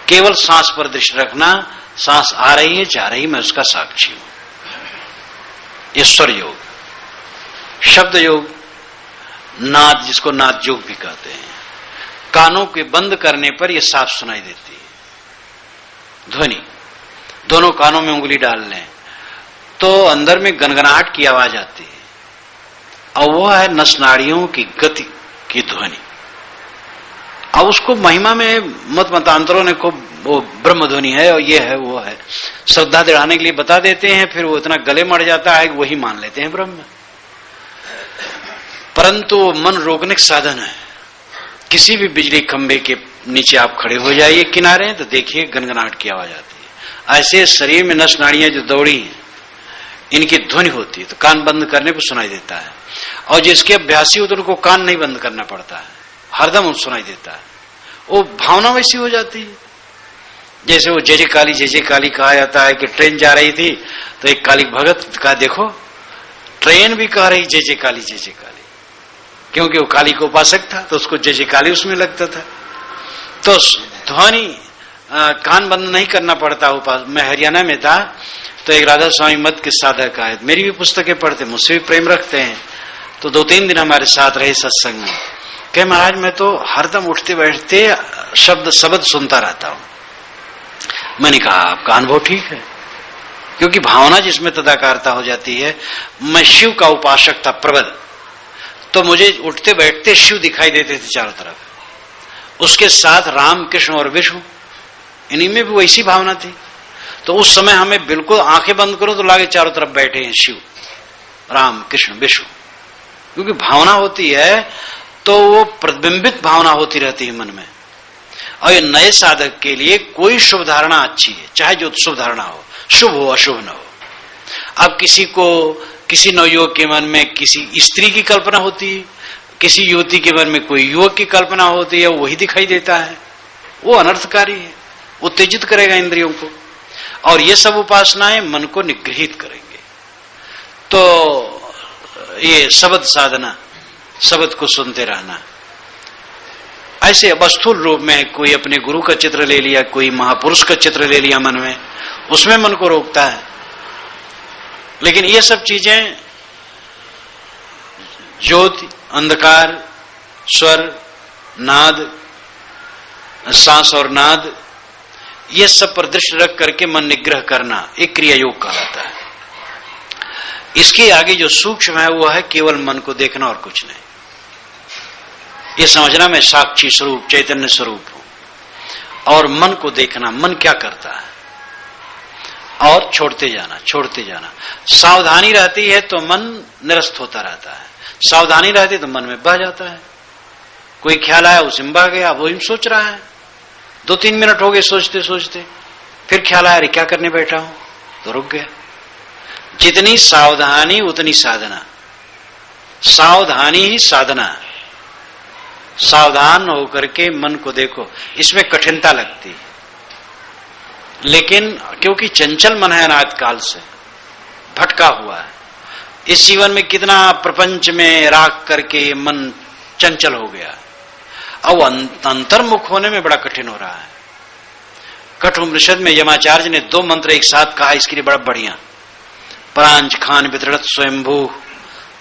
A: केवल सांस पर दृष्टि रखना, सांस आ रही है, जा रही, मैं उसका साक्षी हूं। ये स्वर योग। शब्द योग, नाद, जिसको नाद योग भी कहते हैं, कानों के बंद करने पर यह साफ सुनाई देती है ध्वनि। दोनों कानों में उंगली डाल लें तो अंदर में गनगनाहट की आवाज आती है, और वह है नस नाड़ियों की गति की ध्वनि। अब उसको महिमा में मतांतरों ने खूब, वो ब्रह्म ध्वनि है और ये है वो है, श्रद्धा दिलाने के लिए बता देते हैं, फिर वो इतना गले मर जाता है वही मान लेते हैं ब्रह्म। परंतु मन रोकने का साधन है। किसी भी बिजली खंभे के नीचे आप खड़े हो जाइए किनारे, तो देखिए गनगनाहट की आवाज आती है। ऐसे शरीर में नस नाड़ियां जो दौड़ी हैं, इनकी ध्वनि होती है, तो कान बंद करने पर सुनाई देता है। और जिसके अभ्यासी होते उनको कान नहीं बंद करना पड़ता है, हरदम सुनाई देता है। वो भावना वैसी हो जाती है। जैसे वो जय काली कहा जाता है कि ट्रेन जा रही थी तो एक काली भगत का देखो, ट्रेन भी कह रही जय काली, क्योंकि वो काली को उपासक था तो उसको जय काली उसमें लगता था। तो ध्वनि कान बंद नहीं करना पड़ता। मैं हरियाणा में था तो एक राधा स्वामी मत के साधक आए, मेरी भी पुस्तकें पढ़ते, मुझसे भी प्रेम रखते हैं, तो 2-3 दिन हमारे साथ रहे सत्संग में। कहे महाराज मैं तो हरदम उठते बैठते शब्द सुनता रहता हूं। मैंने कहा आपका अनुभव ठीक है, क्योंकि भावना जिसमें तदाकारता हो जाती है। मैं शिव का उपासक था प्रबल, तो मुझे उठते बैठते शिव दिखाई देते थे चारों तरफ, उसके साथ राम, कृष्ण और विष्णु, इन्हीं में भी वैसी भावना थी। तो उस समय हमें बिल्कुल आंखें बंद करो तो लागे चारों तरफ बैठे हैं शिव, राम, कृष्ण, विष्णु, क्योंकि भावना होती है तो वो प्रतिबिंबित भावना होती रहती है मन में। और ये नए साधक के लिए कोई शुभ धारणा अच्छी है, चाहे जो शुभ धारणा हो, शुभ हो अशुभ न हो। अब किसी नवयुवक के मन में किसी स्त्री की कल्पना होती है, किसी युवती के मन में कोई युवक की कल्पना होती है, वही दिखाई देता है, वो अनर्थकारी है, उत्तेजित करेगा इंद्रियों को। और ये सब उपासनाएं मन को निगृहित करेंगे। तो ये शब्द साधना, शब्द को सुनते रहना। ऐसे वस्तुल रूप में कोई अपने गुरु का चित्र ले लिया, कोई महापुरुष का चित्र ले लिया मन में, उसमें मन को रोकता है। लेकिन ये सब चीजें ज्योति, अंधकार, स्वर, नाद, सांस और नाद, ये सब पर दृष्टि रख करके मन निग्रह करना एक क्रिया योग कहलाता है। इसके आगे जो सूक्ष्म है वो है केवल मन को देखना और कुछ नहीं। ये समझना मैं साक्षी स्वरूप, चैतन्य स्वरूप हूं, और मन को देखना, मन क्या करता है, और छोड़ते जाना। सावधानी रहती है तो मन निरस्त होता रहता है, सावधानी रहती है तो मन में बह जाता है। कोई ख्याल आया उसी में बह गया, वही सोच रहा है, 2-3 मिनट हो गए सोचते सोचते, फिर ख्याल आया अरे क्या करने बैठा हूं, तो रुक गया। जितनी सावधानी उतनी साधना, सावधानी ही साधना। सावधान होकर के मन को देखो। इसमें कठिनता लगती है, लेकिन क्योंकि चंचल मन है अनाद काल से, भटका हुआ है, इस जीवन में कितना प्रपंच में राग करके मन चंचल हो गया, अब अंतर्मुख होने में बड़ा कठिन हो रहा है। कठोपनिषद में यमाचार्य ने 2 मंत्र एक साथ कहा, इसके लिए बड़ा बढ़िया। परांच खान वितरत स्वयंभू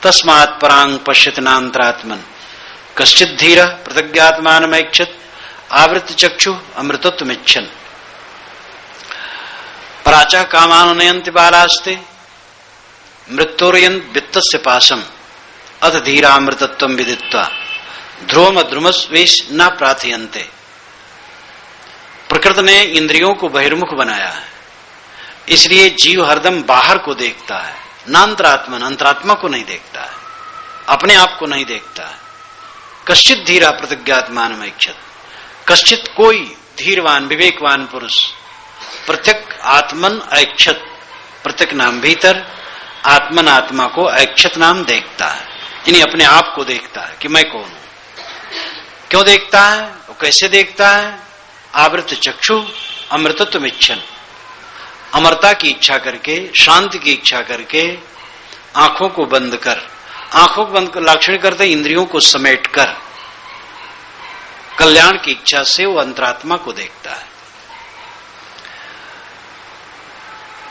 A: तस्मात् परांग पश्यत नान्तरात्मन कश्चित धीर प्रतिज्ञात्मानमैक्षत आवृत चक्षु अमृतत्वमिच्छन् पराचा कामानुनयन्ति बालास्ते मृत्योर्यन्त वित्तस्य पाशम अथ धीरामृतत्वं विदित्वा ध्रुवम ध्रुमस्वेश न प्रार्थयन्ते। प्रकृति ने इंद्रियों को बहिर्मुख बनाया है, इसलिए जीव हरदम बाहर को देखता है, नान्तरात्मन अंतरात्मा को नहीं देखता है, अपने आप को नहीं देखता है। कश्चित धीरा प्रतिज्ञात्मानमैक्षत, कश्चित कोई धीरवान विवेकवान पुरुष प्रत्यक आत्मन ऐक्षत, प्रत्यक नाम भीतर आत्मन आत्मा को ऐक्षत नाम देखता है, यानी अपने आप को देखता है कि मैं कौन हूं। क्यों देखता है, वो कैसे देखता है? आवृत चक्षु अमृतत्व इच्छन, अमरता की इच्छा करके, शांति की इच्छा करके, आंखों को बंद कर, आंखों को बंद कर लाक्षणिक करते इंद्रियों को समेट कर कल्याण की इच्छा से वो अंतरात्मा को देखता है।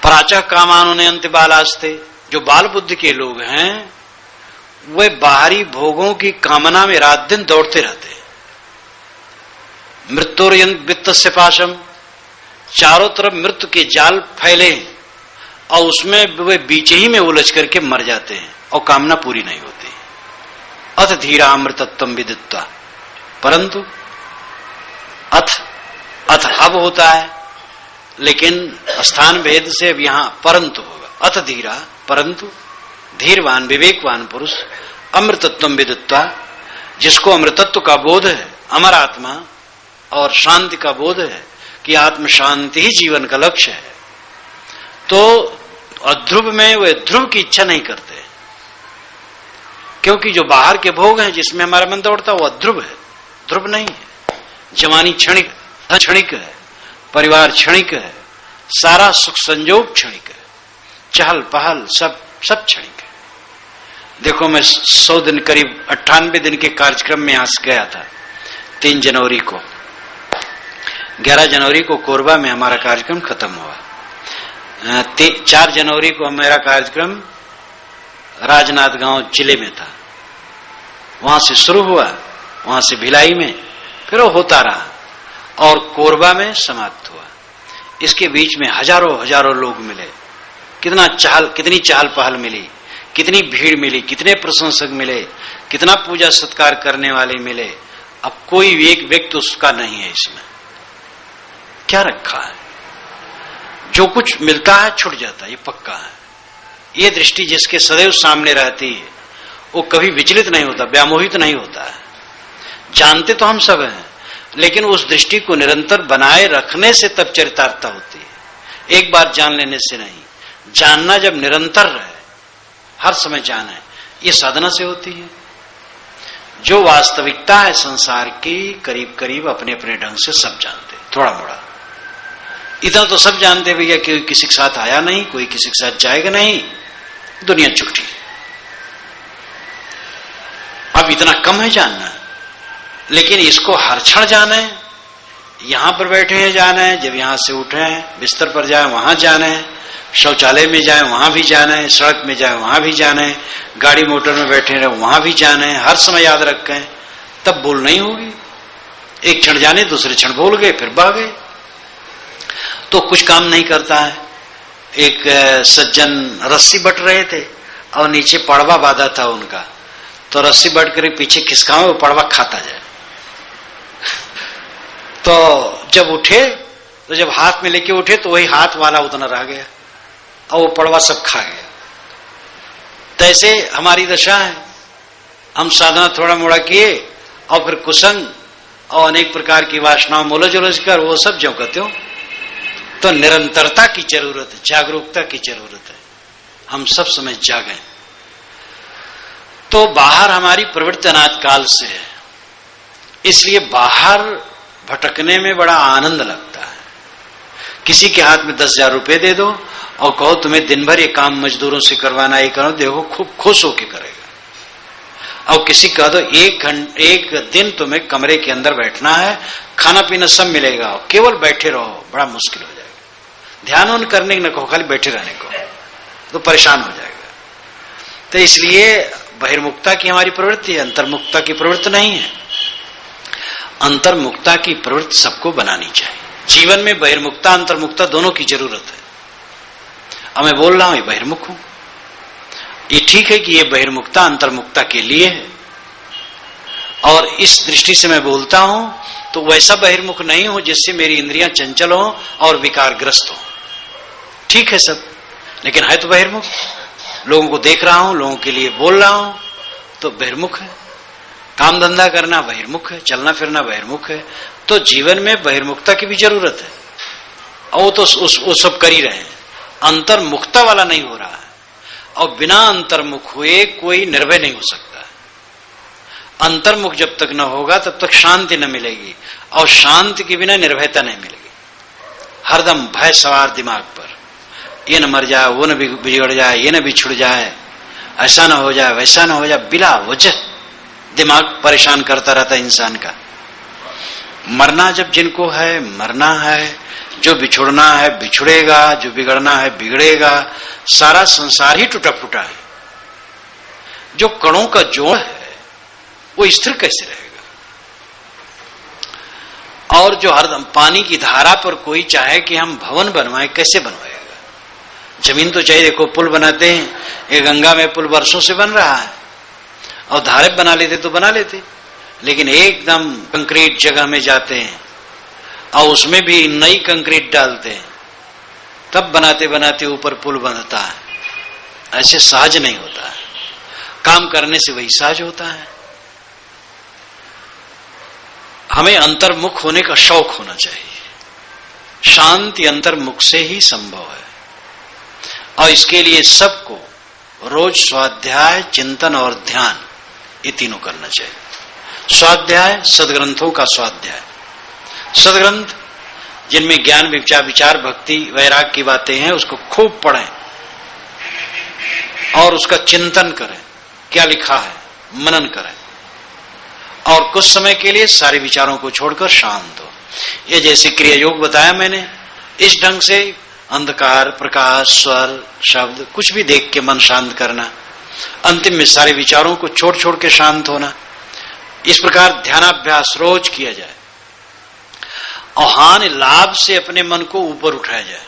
A: पराचा कामानुनयन्ति बालास्ते, जो बाल बुद्धि के लोग हैं वे बाहरी भोगों की कामना में रात दिन दौड़ते रहते हैं। मृत्योर्यन्त वित्तस्य पाशम, चारों तरफ मृत्यु के जाल फैले और उसमें वे बीच ही में उलझ करके मर जाते हैं और कामना पूरी नहीं होती। अथ धीरा अमृतत्वं विदित्वा, परंतु अथ अब होता है, लेकिन स्थान भेद से अब यहां परंतु होगा। अथ धीरा, परंतु धीरवान विवेकवान पुरुष अमृतत्वं विदित्वा, जिसको अमृतत्व का बोध है, अमर आत्मा और शांति का बोध है कि आत्म शांति ही जीवन का लक्ष्य है, तो अध्रुव में वे ध्रुव की इच्छा नहीं करते, क्योंकि जो बाहर के भोग हैं जिसमें हमारा मन दौड़ता है वो अध्रुव है, ध्रुव नहीं है। जवानी क्षणिक है, परिवार क्षणिक है, सारा सुख संयोग क्षणिक है, चहल पहल सब क्षणिक है। देखो मैं 100 दिन करीब 98 दिन के कार्यक्रम में यहां से गया था। 3 जनवरी को, 11 जनवरी को कोरबा में हमारा कार्यक्रम खत्म हुआ। 4 जनवरी को मेरा कार्यक्रम राजनांदगांव जिले में था, वहां से शुरू हुआ, वहां से भिलाई में, फिर वो होता रहा और कोरबा में समाप्त हुआ। इसके बीच में हजारों लोग मिले, कितनी चहल पहल मिली, कितनी भीड़ मिली, कितने प्रशंसक मिले, कितना पूजा सत्कार करने वाले मिले। अब कोई एक व्यक्ति उसका नहीं है, इसमें क्या रखा है? जो कुछ मिलता है छूट जाता है, ये पक्का है। ये दृष्टि जिसके सदैव सामने रहती है वो कभी विचलित नहीं होता, व्यामोहित नहीं होता है। जानते तो हम सब हैं, लेकिन उस दृष्टि को निरंतर बनाए रखने से तब चरितार्थता होती है, एक बार जान लेने से नहीं। जानना जब निरंतर रहे, हर समय जाने, ये साधना से होती है। जो वास्तविकता है संसार की करीब करीब अपने अपने ढंग से सब जानते, थोड़ा मोड़ा इतना तो सब जानते भैया कि किसी के साथ आया नहीं, कोई किसी के साथ जाएगा नहीं, दुनिया झूठी। अब इतना कम है जानना, लेकिन इसको हर क्षण जाने। यहां पर बैठे हैं जाना है, जब यहां से उठे हैं बिस्तर पर जाए वहां जाना है, शौचालय में जाए वहां भी जाना है, सड़क में जाए वहां भी जाना है, गाड़ी मोटर में बैठे रहे वहां भी जाना है, हर समय याद रखें, तब भूल नहीं होगी। एक क्षण जाने दूसरे क्षण भूल गए, फिर बह गए तो कुछ काम नहीं करता है। एक सज्जन रस्सी बट रहे थे और नीचे पड़वा बांधा था उनका, तो रस्सी बट कर पीछे खिसकावे, वो पड़वा खाता जाए। तो जब उठे, तो जब हाथ में लेके उठे तो वही हाथ वाला उतना रह गया और वो पड़वा सब खा गया। तैसे हमारी दशा है, हम साधना थोड़ा मोड़ा किए और फिर कुसंग और अनेक प्रकार की वासनाओं मोलझ उलझ कर वो सब जो कहते हो। तो निरंतरता की जरूरत है, जागरूकता की जरूरत है, हम सब समय जागें। तो बाहर हमारी प्रवृत्ति अनाद काल से है, इसलिए बाहर भटकने में बड़ा आनंद लगता है। किसी के हाथ में 10,000 रुपए दे दो और कहो तुम्हें दिन भर ये काम मजदूरों से करवाना, ये करो, देखो खूब खुश होके करेगा। और किसी कह दो एक दिन तुम्हें कमरे के अंदर बैठना है, खाना पीना सब मिलेगा, केवल बैठे रहो, बड़ा मुश्किल हो जाएगा। ध्यान उन करने न कहो, खाली बैठे रहने को, तो परेशान हो जाएगा। तो इसलिए बहिर्मुखता की हमारी प्रवृत्ति है, अंतर्मुखता की प्रवृत्ति नहीं है। अंतर्मुखता की प्रवृत्ति सबको बनानी चाहिए। जीवन में बहिर्मुखता अंतर्मुखता दोनों की जरूरत है। अब मैं बोल रहा हूं, ये बहिर्मुख हूं, ये ठीक है कि ये बहिर्मुखता अंतर्मुखता के लिए है, और इस दृष्टि से मैं बोलता हूं तो वैसा बहिर्मुख नहीं हो जिससे मेरी इंद्रियां चंचल हो और विकारग्रस्त हो। ठीक है सब, लेकिन है तो बहिर्मुख। लोगों को देख रहा हूं, लोगों के लिए बोल रहा हूं, तो बहिर्मुख है। काम धंधा करना बहिर्मुख है, चलना फिरना बहिर्मुख है। तो जीवन में बहिर्मुखता की भी जरूरत है, और वो तो उस सब कर ही रहे हैं। अंतर्मुखता वाला नहीं हो रहा है, और बिना अंतर्मुख हुए कोई निर्भय नहीं हो सकता। अंतर्मुख जब तक न होगा तब तक शांति न मिलेगी, और शांति के बिना निर्भयता नहीं मिलेगी। हरदम भय सवार दिमाग पर, ये न मर जाए, वो न बिगड़ जाए, ये न बिछुड़ जाए, ऐसा न हो जाए, वैसा न हो जाए, बिला वजह दिमाग परेशान करता रहता है इंसान का। मरना जब जिनको है मरना है, जो बिछुड़ना है बिछुड़ेगा, जो बिगड़ना है बिगड़ेगा। सारा संसार ही टूटा फूटा है। जो कणों का जोड़ है वो स्थिर कैसे रहेगा? और जो हरदम पानी की धारा पर कोई चाहे कि हम भवन बनवाएं, कैसे बनवाएगा? जमीन तो चाहिए। देखो पुल बनाते हैं, ये गंगा में पुल वर्षों से बन रहा है, और धारे बना लेते तो बना लेते, लेकिन एकदम कंक्रीट जगह में जाते हैं और उसमें भी नई कंक्रीट डालते हैं, तब बनाते बनाते ऊपर पुल बनता है। ऐसे सहज नहीं होता है। काम करने से वही सहज होता है। हमें अंतर्मुख होने का शौक होना चाहिए। शांति अंतर्मुख से ही संभव है, और इसके लिए सबको रोज स्वाध्याय, चिंतन और ध्यान, ये तीनों करना चाहिए। स्वाध्याय, सदग्रंथों का स्वाध्याय। सदग्रंथ जिनमें ज्ञान, विचार, भक्ति, वैराग की बातें हैं, उसको खूब पढ़ें और उसका चिंतन करें, क्या लिखा है, मनन करें, और कुछ समय के लिए सारे विचारों को छोड़कर शांत हो। ये जैसे क्रिया योग बताया मैंने, इस ढंग से अंधकार, प्रकाश, स्वर, शब्द कुछ भी देख के मन शांत करना, अंतिम में सारे विचारों को छोड़ छोड़ के शांत होना। इस प्रकार ध्यानाभ्यास रोज किया जाए, और हानि लाभ से अपने मन को ऊपर उठाया जाए।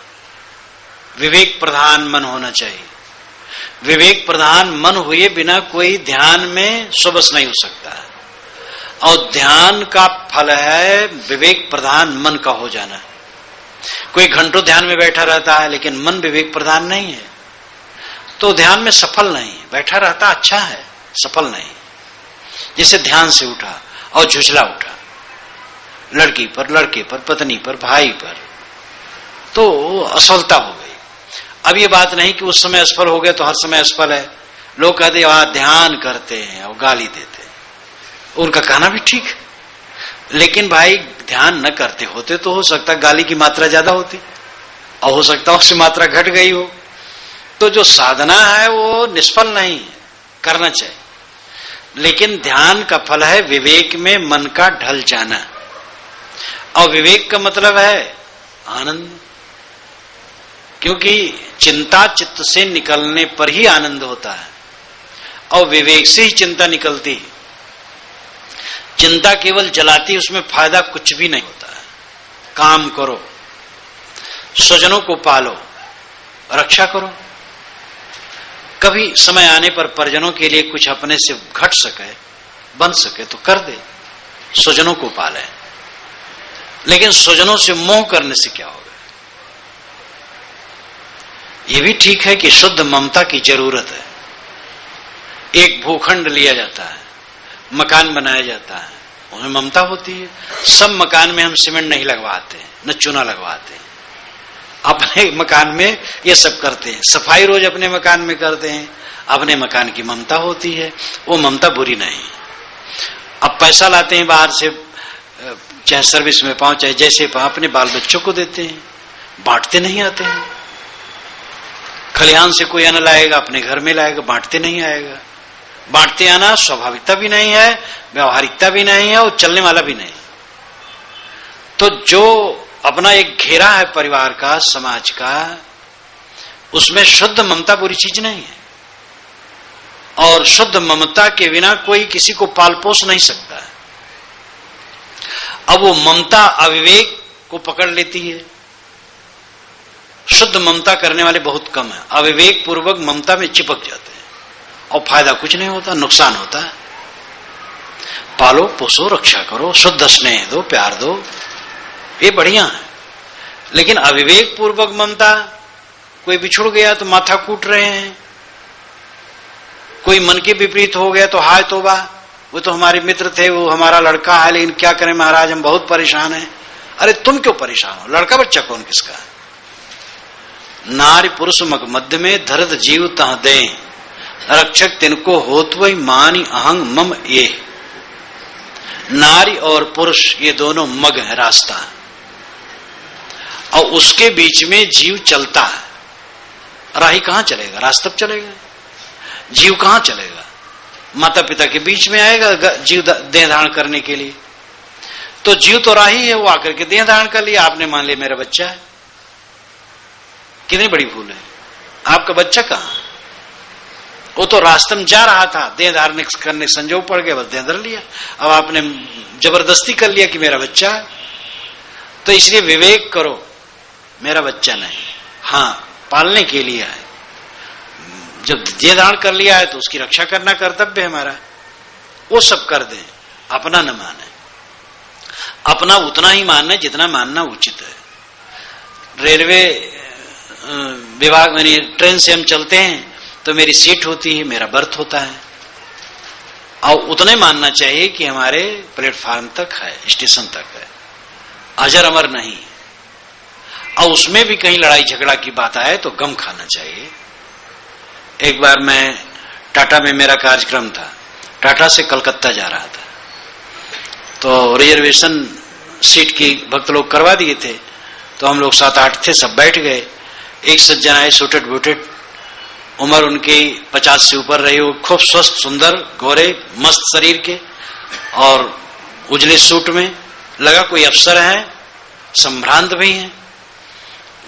A: विवेक प्रधान मन होना चाहिए। विवेक प्रधान मन हुए बिना कोई ध्यान में स्वबस नहीं हो सकता है, और ध्यान का फल है विवेक प्रधान मन का हो जाना। कोई घंटों ध्यान में बैठा रहता है लेकिन मन विवेक प्रधान नहीं है, तो ध्यान में सफल नहीं। बैठा रहता अच्छा है, सफल नहीं। जैसे ध्यान से उठा और झुझला उठा, लड़की पर, लड़के पर, पत्नी पर, भाई पर, तो असफलता हो गई। अब ये बात नहीं कि उस समय असफल हो गए तो हर समय असफल है। लोग कहते हैं ध्यान करते हैं और गाली देते हैं, उनका कहना भी ठीक है, लेकिन भाई ध्यान न करते होते तो हो सकता गाली की मात्रा ज्यादा होती, और हो सकता उससे मात्रा घट गई हो। तो जो साधना है वो निष्फल नहीं है, करना चाहिए। लेकिन ध्यान का फल है विवेक में मन का ढल जाना, और विवेक का मतलब है आनंद, क्योंकि चिंता चित्त से निकलने पर ही आनंद होता है, और विवेक से ही चिंता निकलती है। चिंता केवल जलाती, उसमें फायदा कुछ भी नहीं होता है। काम करो, स्वजनों को पालो, रक्षा करो। कभी समय आने पर परिजनों के लिए कुछ अपने से घट सके, बन सके तो कर दे, स्वजनों को पाले। लेकिन स्वजनों से मोह करने से क्या होगा? ये भी ठीक है कि शुद्ध ममता की जरूरत है। एक भूखंड लिया जाता है, मकान बनाया जाता है, उन्हें ममता होती है। सब मकान में हम सीमेंट नहीं लगवाते, न चूना लगवाते, अपने मकान में ये सब करते हैं। सफाई रोज अपने मकान में करते हैं, अपने मकान की ममता होती है। वो ममता बुरी नहीं। अब पैसा लाते हैं बाहर से, चाहे सर्विस में पाओ चाहे जैसे पाओ, अपने बाल बच्चों को देते हैं, बांटते नहीं आते हैं। खलिहान से कोई अन्न लाएगा, अपने घर में लाएगा, बांटते नहीं आएगा। बांटते आना स्वाभाविकता भी नहीं है, व्यवहारिकता भी नहीं है और चलने वाला भी नहीं। तो जो अपना एक घेरा है परिवार का, समाज का, उसमें शुद्ध ममता बुरी चीज नहीं है। और शुद्ध ममता के बिना कोई किसी को पाल पोस नहीं सकता है। अब वो ममता अविवेक को पकड़ लेती है। शुद्ध ममता करने वाले बहुत कम है, अविवेक पूर्वक ममता में चिपक जाते हैं और फायदा कुछ नहीं होता, नुकसान होता है। पालो पोसो, रक्षा करो, शुद्ध स्नेह दो, प्यार दो, ये बढ़िया है। लेकिन अविवेक पूर्वक ममता, कोई बिछुड़ गया तो माथा कूट रहे हैं, कोई मन के विपरीत हो गया तो हाय तोबा, वो तो हमारे मित्र थे, वो हमारा लड़का है, लेकिन क्या करें महाराज, हम बहुत परेशान हैं। अरे तुम क्यों परेशान हो? लड़का बच्चा कौन किसका है? नारी पुरुष मग मध्य में धरत जीव तह दे, रक्षक तिनको होत वही मानी अहंग मम ये। नारी और पुरुष ये दोनों मग है, रास्ता है, और उसके बीच में जीव चलता है। राही कहां चलेगा? रास्ता चलेगा। जीव कहां चलेगा? माता पिता के बीच में आएगा जीव देह धारण करने के लिए। तो जीव तो राही है, वो आकर के देह धारण कर लिया, आपने मान लिया मेरा बच्चा है। कितनी बड़ी भूल है। आपका बच्चा कहां? वो तो रास्ते में जा रहा था, देह धारण करने संजोग पड़ गया, बस देह धर लिया। अब आपने जबरदस्ती कर लिया कि मेरा बच्चा है। तो इसलिए विवेक करो, मेरा बच्चा नहीं, हाँ पालने के लिए है। जब देह धारण कर लिया है तो उसकी रक्षा करना कर्तव्य है हमारा। वो सब कर दें, अपना न माने। अपना उतना ही मानना जितना मानना उचित है। रेलवे विभाग में ट्रेन से हम चलते हैं तो मेरी सीट होती है, मेरा बर्थ होता है, और उतने मानना चाहिए कि हमारे प्लेटफार्म तक है, स्टेशन तक है, अजर अमर नहीं। और उसमें भी कहीं लड़ाई झगड़ा की बात आए तो गम खाना चाहिए। एक बार मैं टाटा में, मेरा कार्यक्रम था, टाटा से कलकत्ता जा रहा था, तो रिजर्वेशन सीट की भक्त लोग करवा दिए थे। तो हम लोग 7-8 थे, सब बैठ गए। एक सज्जन आए, सूटेड बूटेड, उम्र उनकी 50 से ऊपर रही हो, खूब स्वस्थ, सुंदर, गोरे, मस्त शरीर के और उजले सूट में। लगा कोई अफसर है, संभ्रांत भी है।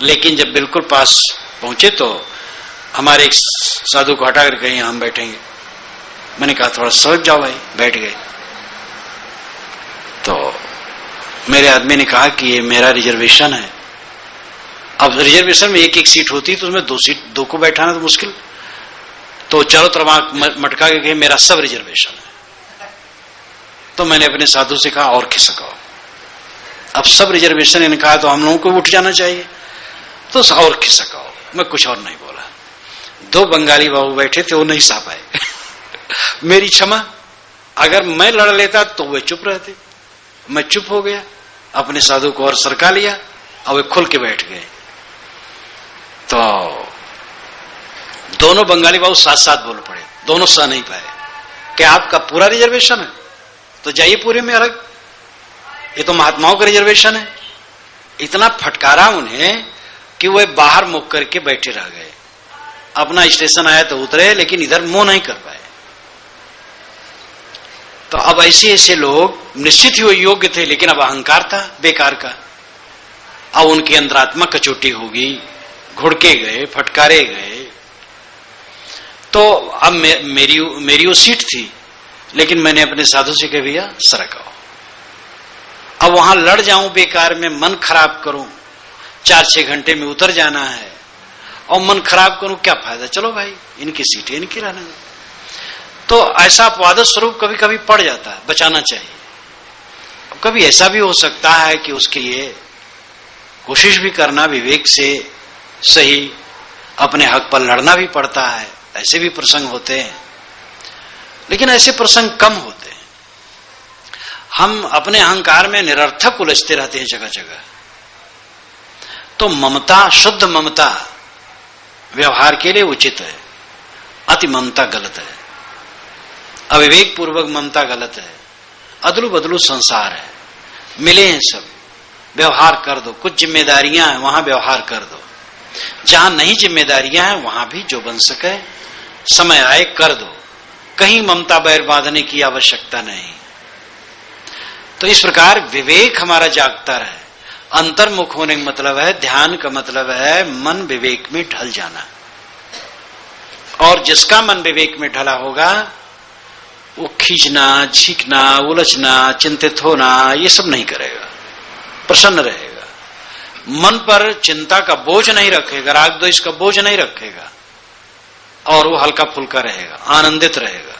A: लेकिन जब बिल्कुल पास पहुंचे तो हमारे एक साधु को हटा कर कहीं हम बैठेंगे। मैंने कहा थोड़ा सोच जाओ भाई, बैठ गए। तो मेरे आदमी ने कहा कि ये मेरा रिजर्वेशन है। अब रिजर्वेशन में एक सीट होती तो उसमें दो को बैठाना तो मुश्किल, तो चारों तरफ मटका के कहे मेरा सब रिजर्वेशन है। तो मैंने अपने साधु से कहा और खिसकाओ। अब सब रिजर्वेशन इन्हें कहा तो हम लोगों को उठ जाना चाहिए, तो और खिसकाओ। मैं कुछ और नहीं बोला। 2 बंगाली बाबू बैठे थे, वो नहीं सा पाए। मेरी क्षमा, अगर मैं लड़ लेता तो वे चुप रहते। मैं चुप हो गया, अपने साधु को और सरका लिया और वे खुल के बैठ गए। तो दोनों बंगाली बाबू साथ साथ बोल पड़े, दोनों सह नहीं पाए। क्या आपका पूरा रिजर्वेशन है? तो जाइए पूरे में अलग, ये तो महात्माओं का रिजर्वेशन है। इतना फटकारा उन्हें कि वे बाहर मुख करके बैठे रह गए। अपना स्टेशन आया तो उतरे, लेकिन इधर मुंह नहीं कर पाए। तो अब ऐसे ऐसे लोग निश्चित ही वो योग्य थे, लेकिन अब अहंकार था बेकार का। अब उनकी अंतरात्मा कचोटी होगी, घुड़के गए, फटकारे गए। तो अब मेरी वो सीट थी, लेकिन मैंने अपने साधु से कह भैया सरकाओ। अब वहां लड़ जाऊं बेकार में, मन खराब करूं, 4-6 घंटे में उतर जाना है और मन खराब करूं, क्या फायदा? चलो भाई, इनकी सीटें इनकी रहने दो। तो ऐसा अपवाद स्वरूप कभी कभी पड़ जाता है, बचाना चाहिए। अब कभी ऐसा भी हो सकता है कि उसके लिए कोशिश भी करना, विवेक से सही अपने हक पर लड़ना भी पड़ता है। ऐसे भी प्रसंग होते हैं, लेकिन ऐसे प्रसंग कम होते हैं। हम अपने अहंकार में निरर्थक उलझते रहते हैं जगह जगह। तो ममता, शुद्ध ममता व्यवहार के लिए उचित है, अति ममता गलत है, अविवेक पूर्वक ममता गलत है। अदलू बदलू संसार है, मिले हैं सब, व्यवहार कर दो। कुछ जिम्मेदारियां हैं, वहां व्यवहार कर दो। जहां नहीं जिम्मेदारियां हैं वहां भी जो बन सके समय आए कर दो, कहीं ममता बैर बांधने की आवश्यकता नहीं। तो इस प्रकार विवेक हमारा जागता रहे। अंतर्मुख होने का मतलब है, ध्यान का मतलब है मन विवेक में ढल जाना। और जिसका मन विवेक में ढला होगा वो खींचना, झीकना, उलझना, चिंतित होना ये सब नहीं करेगा, प्रसन्न रहेगा। मन पर चिंता का बोझ नहीं रखेगा, राग द्वेष का बोझ नहीं रखेगा, और वो हल्का फुल्का रहेगा, आनंदित रहेगा।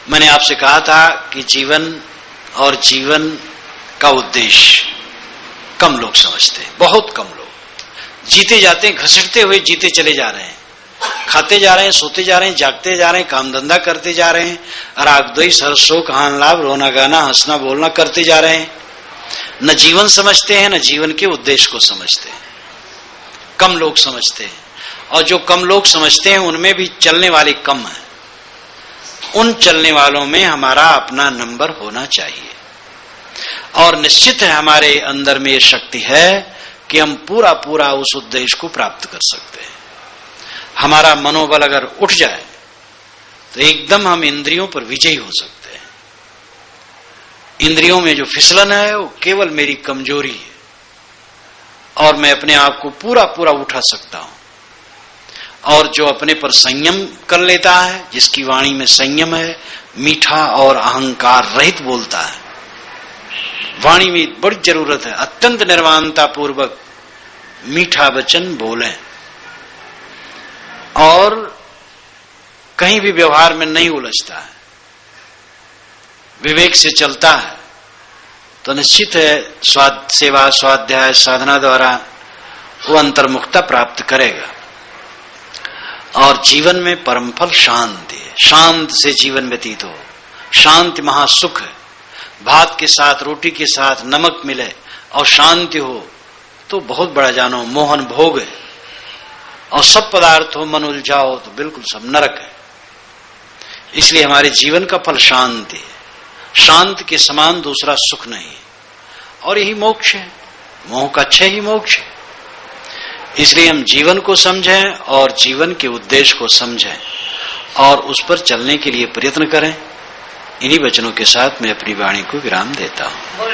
A: मैंने आपसे कहा था कि जीवन और जीवन का उद्देश्य कम लोग समझते हैं, बहुत कम लोग। जीते जाते हैं, घसीटते हुए जीते चले जा रहे हैं, खाते जा रहे हैं, सोते जा रहे हैं, जागते जा रहे हैं, काम धंधा करते जा रहे हैं, राग द्वेष, हर्ष शोक, हान लाभ, रोना गाना, हंसना बोलना करते जा रहे हैं। न जीवन समझते हैं, न जीवन के उद्देश्य को समझते हैं। कम लोग समझते हैं, और जो कम लोग समझते हैं उनमें भी चलने वाले कम है। उन चलने वालों में हमारा अपना नंबर होना चाहिए, और निश्चित है हमारे अंदर में ये शक्ति है कि हम पूरा पूरा उस उद्देश्य को प्राप्त कर सकते हैं। हमारा मनोबल अगर उठ जाए तो एकदम हम इंद्रियों पर विजयी हो सकते हैं। इंद्रियों में जो फिसलन है वो केवल मेरी कमजोरी है, और मैं अपने आप को पूरा पूरा उठा सकता हूं। और जो अपने पर संयम कर लेता है, जिसकी वाणी में संयम है, मीठा और अहंकार रहित बोलता है। वाणी में बड़ी जरूरत है, अत्यंत निर्वाणता पूर्वक मीठा वचन बोले, और कहीं भी व्यवहार में नहीं उलझता है, विवेक से चलता है, तो निश्चित है सेवा स्वाध्याय साधना द्वारा वो अंतर्मुखता प्राप्त करेगा। और जीवन में परम फल शांति है। शांत से जीवन व्यतीत हो, शांति महासुख है। भात के साथ, रोटी के साथ नमक मिले और शांति हो तो बहुत बड़ा जानो मोहन भोग है। और सब पदार्थ हो मन उलझाओ तो बिल्कुल सब नरक है। इसलिए हमारे जीवन का फल शांति है। शांति के समान दूसरा सुख नहीं, और यही मोक्ष है। मोह का अच्छे ही मोक्ष है। इसलिए हम जीवन को समझें और जीवन के उद्देश्य को समझें और उस पर चलने के लिए प्रयत्न करें। इन्हीं वचनों के साथ मैं अपनी वाणी को विराम देता हूं।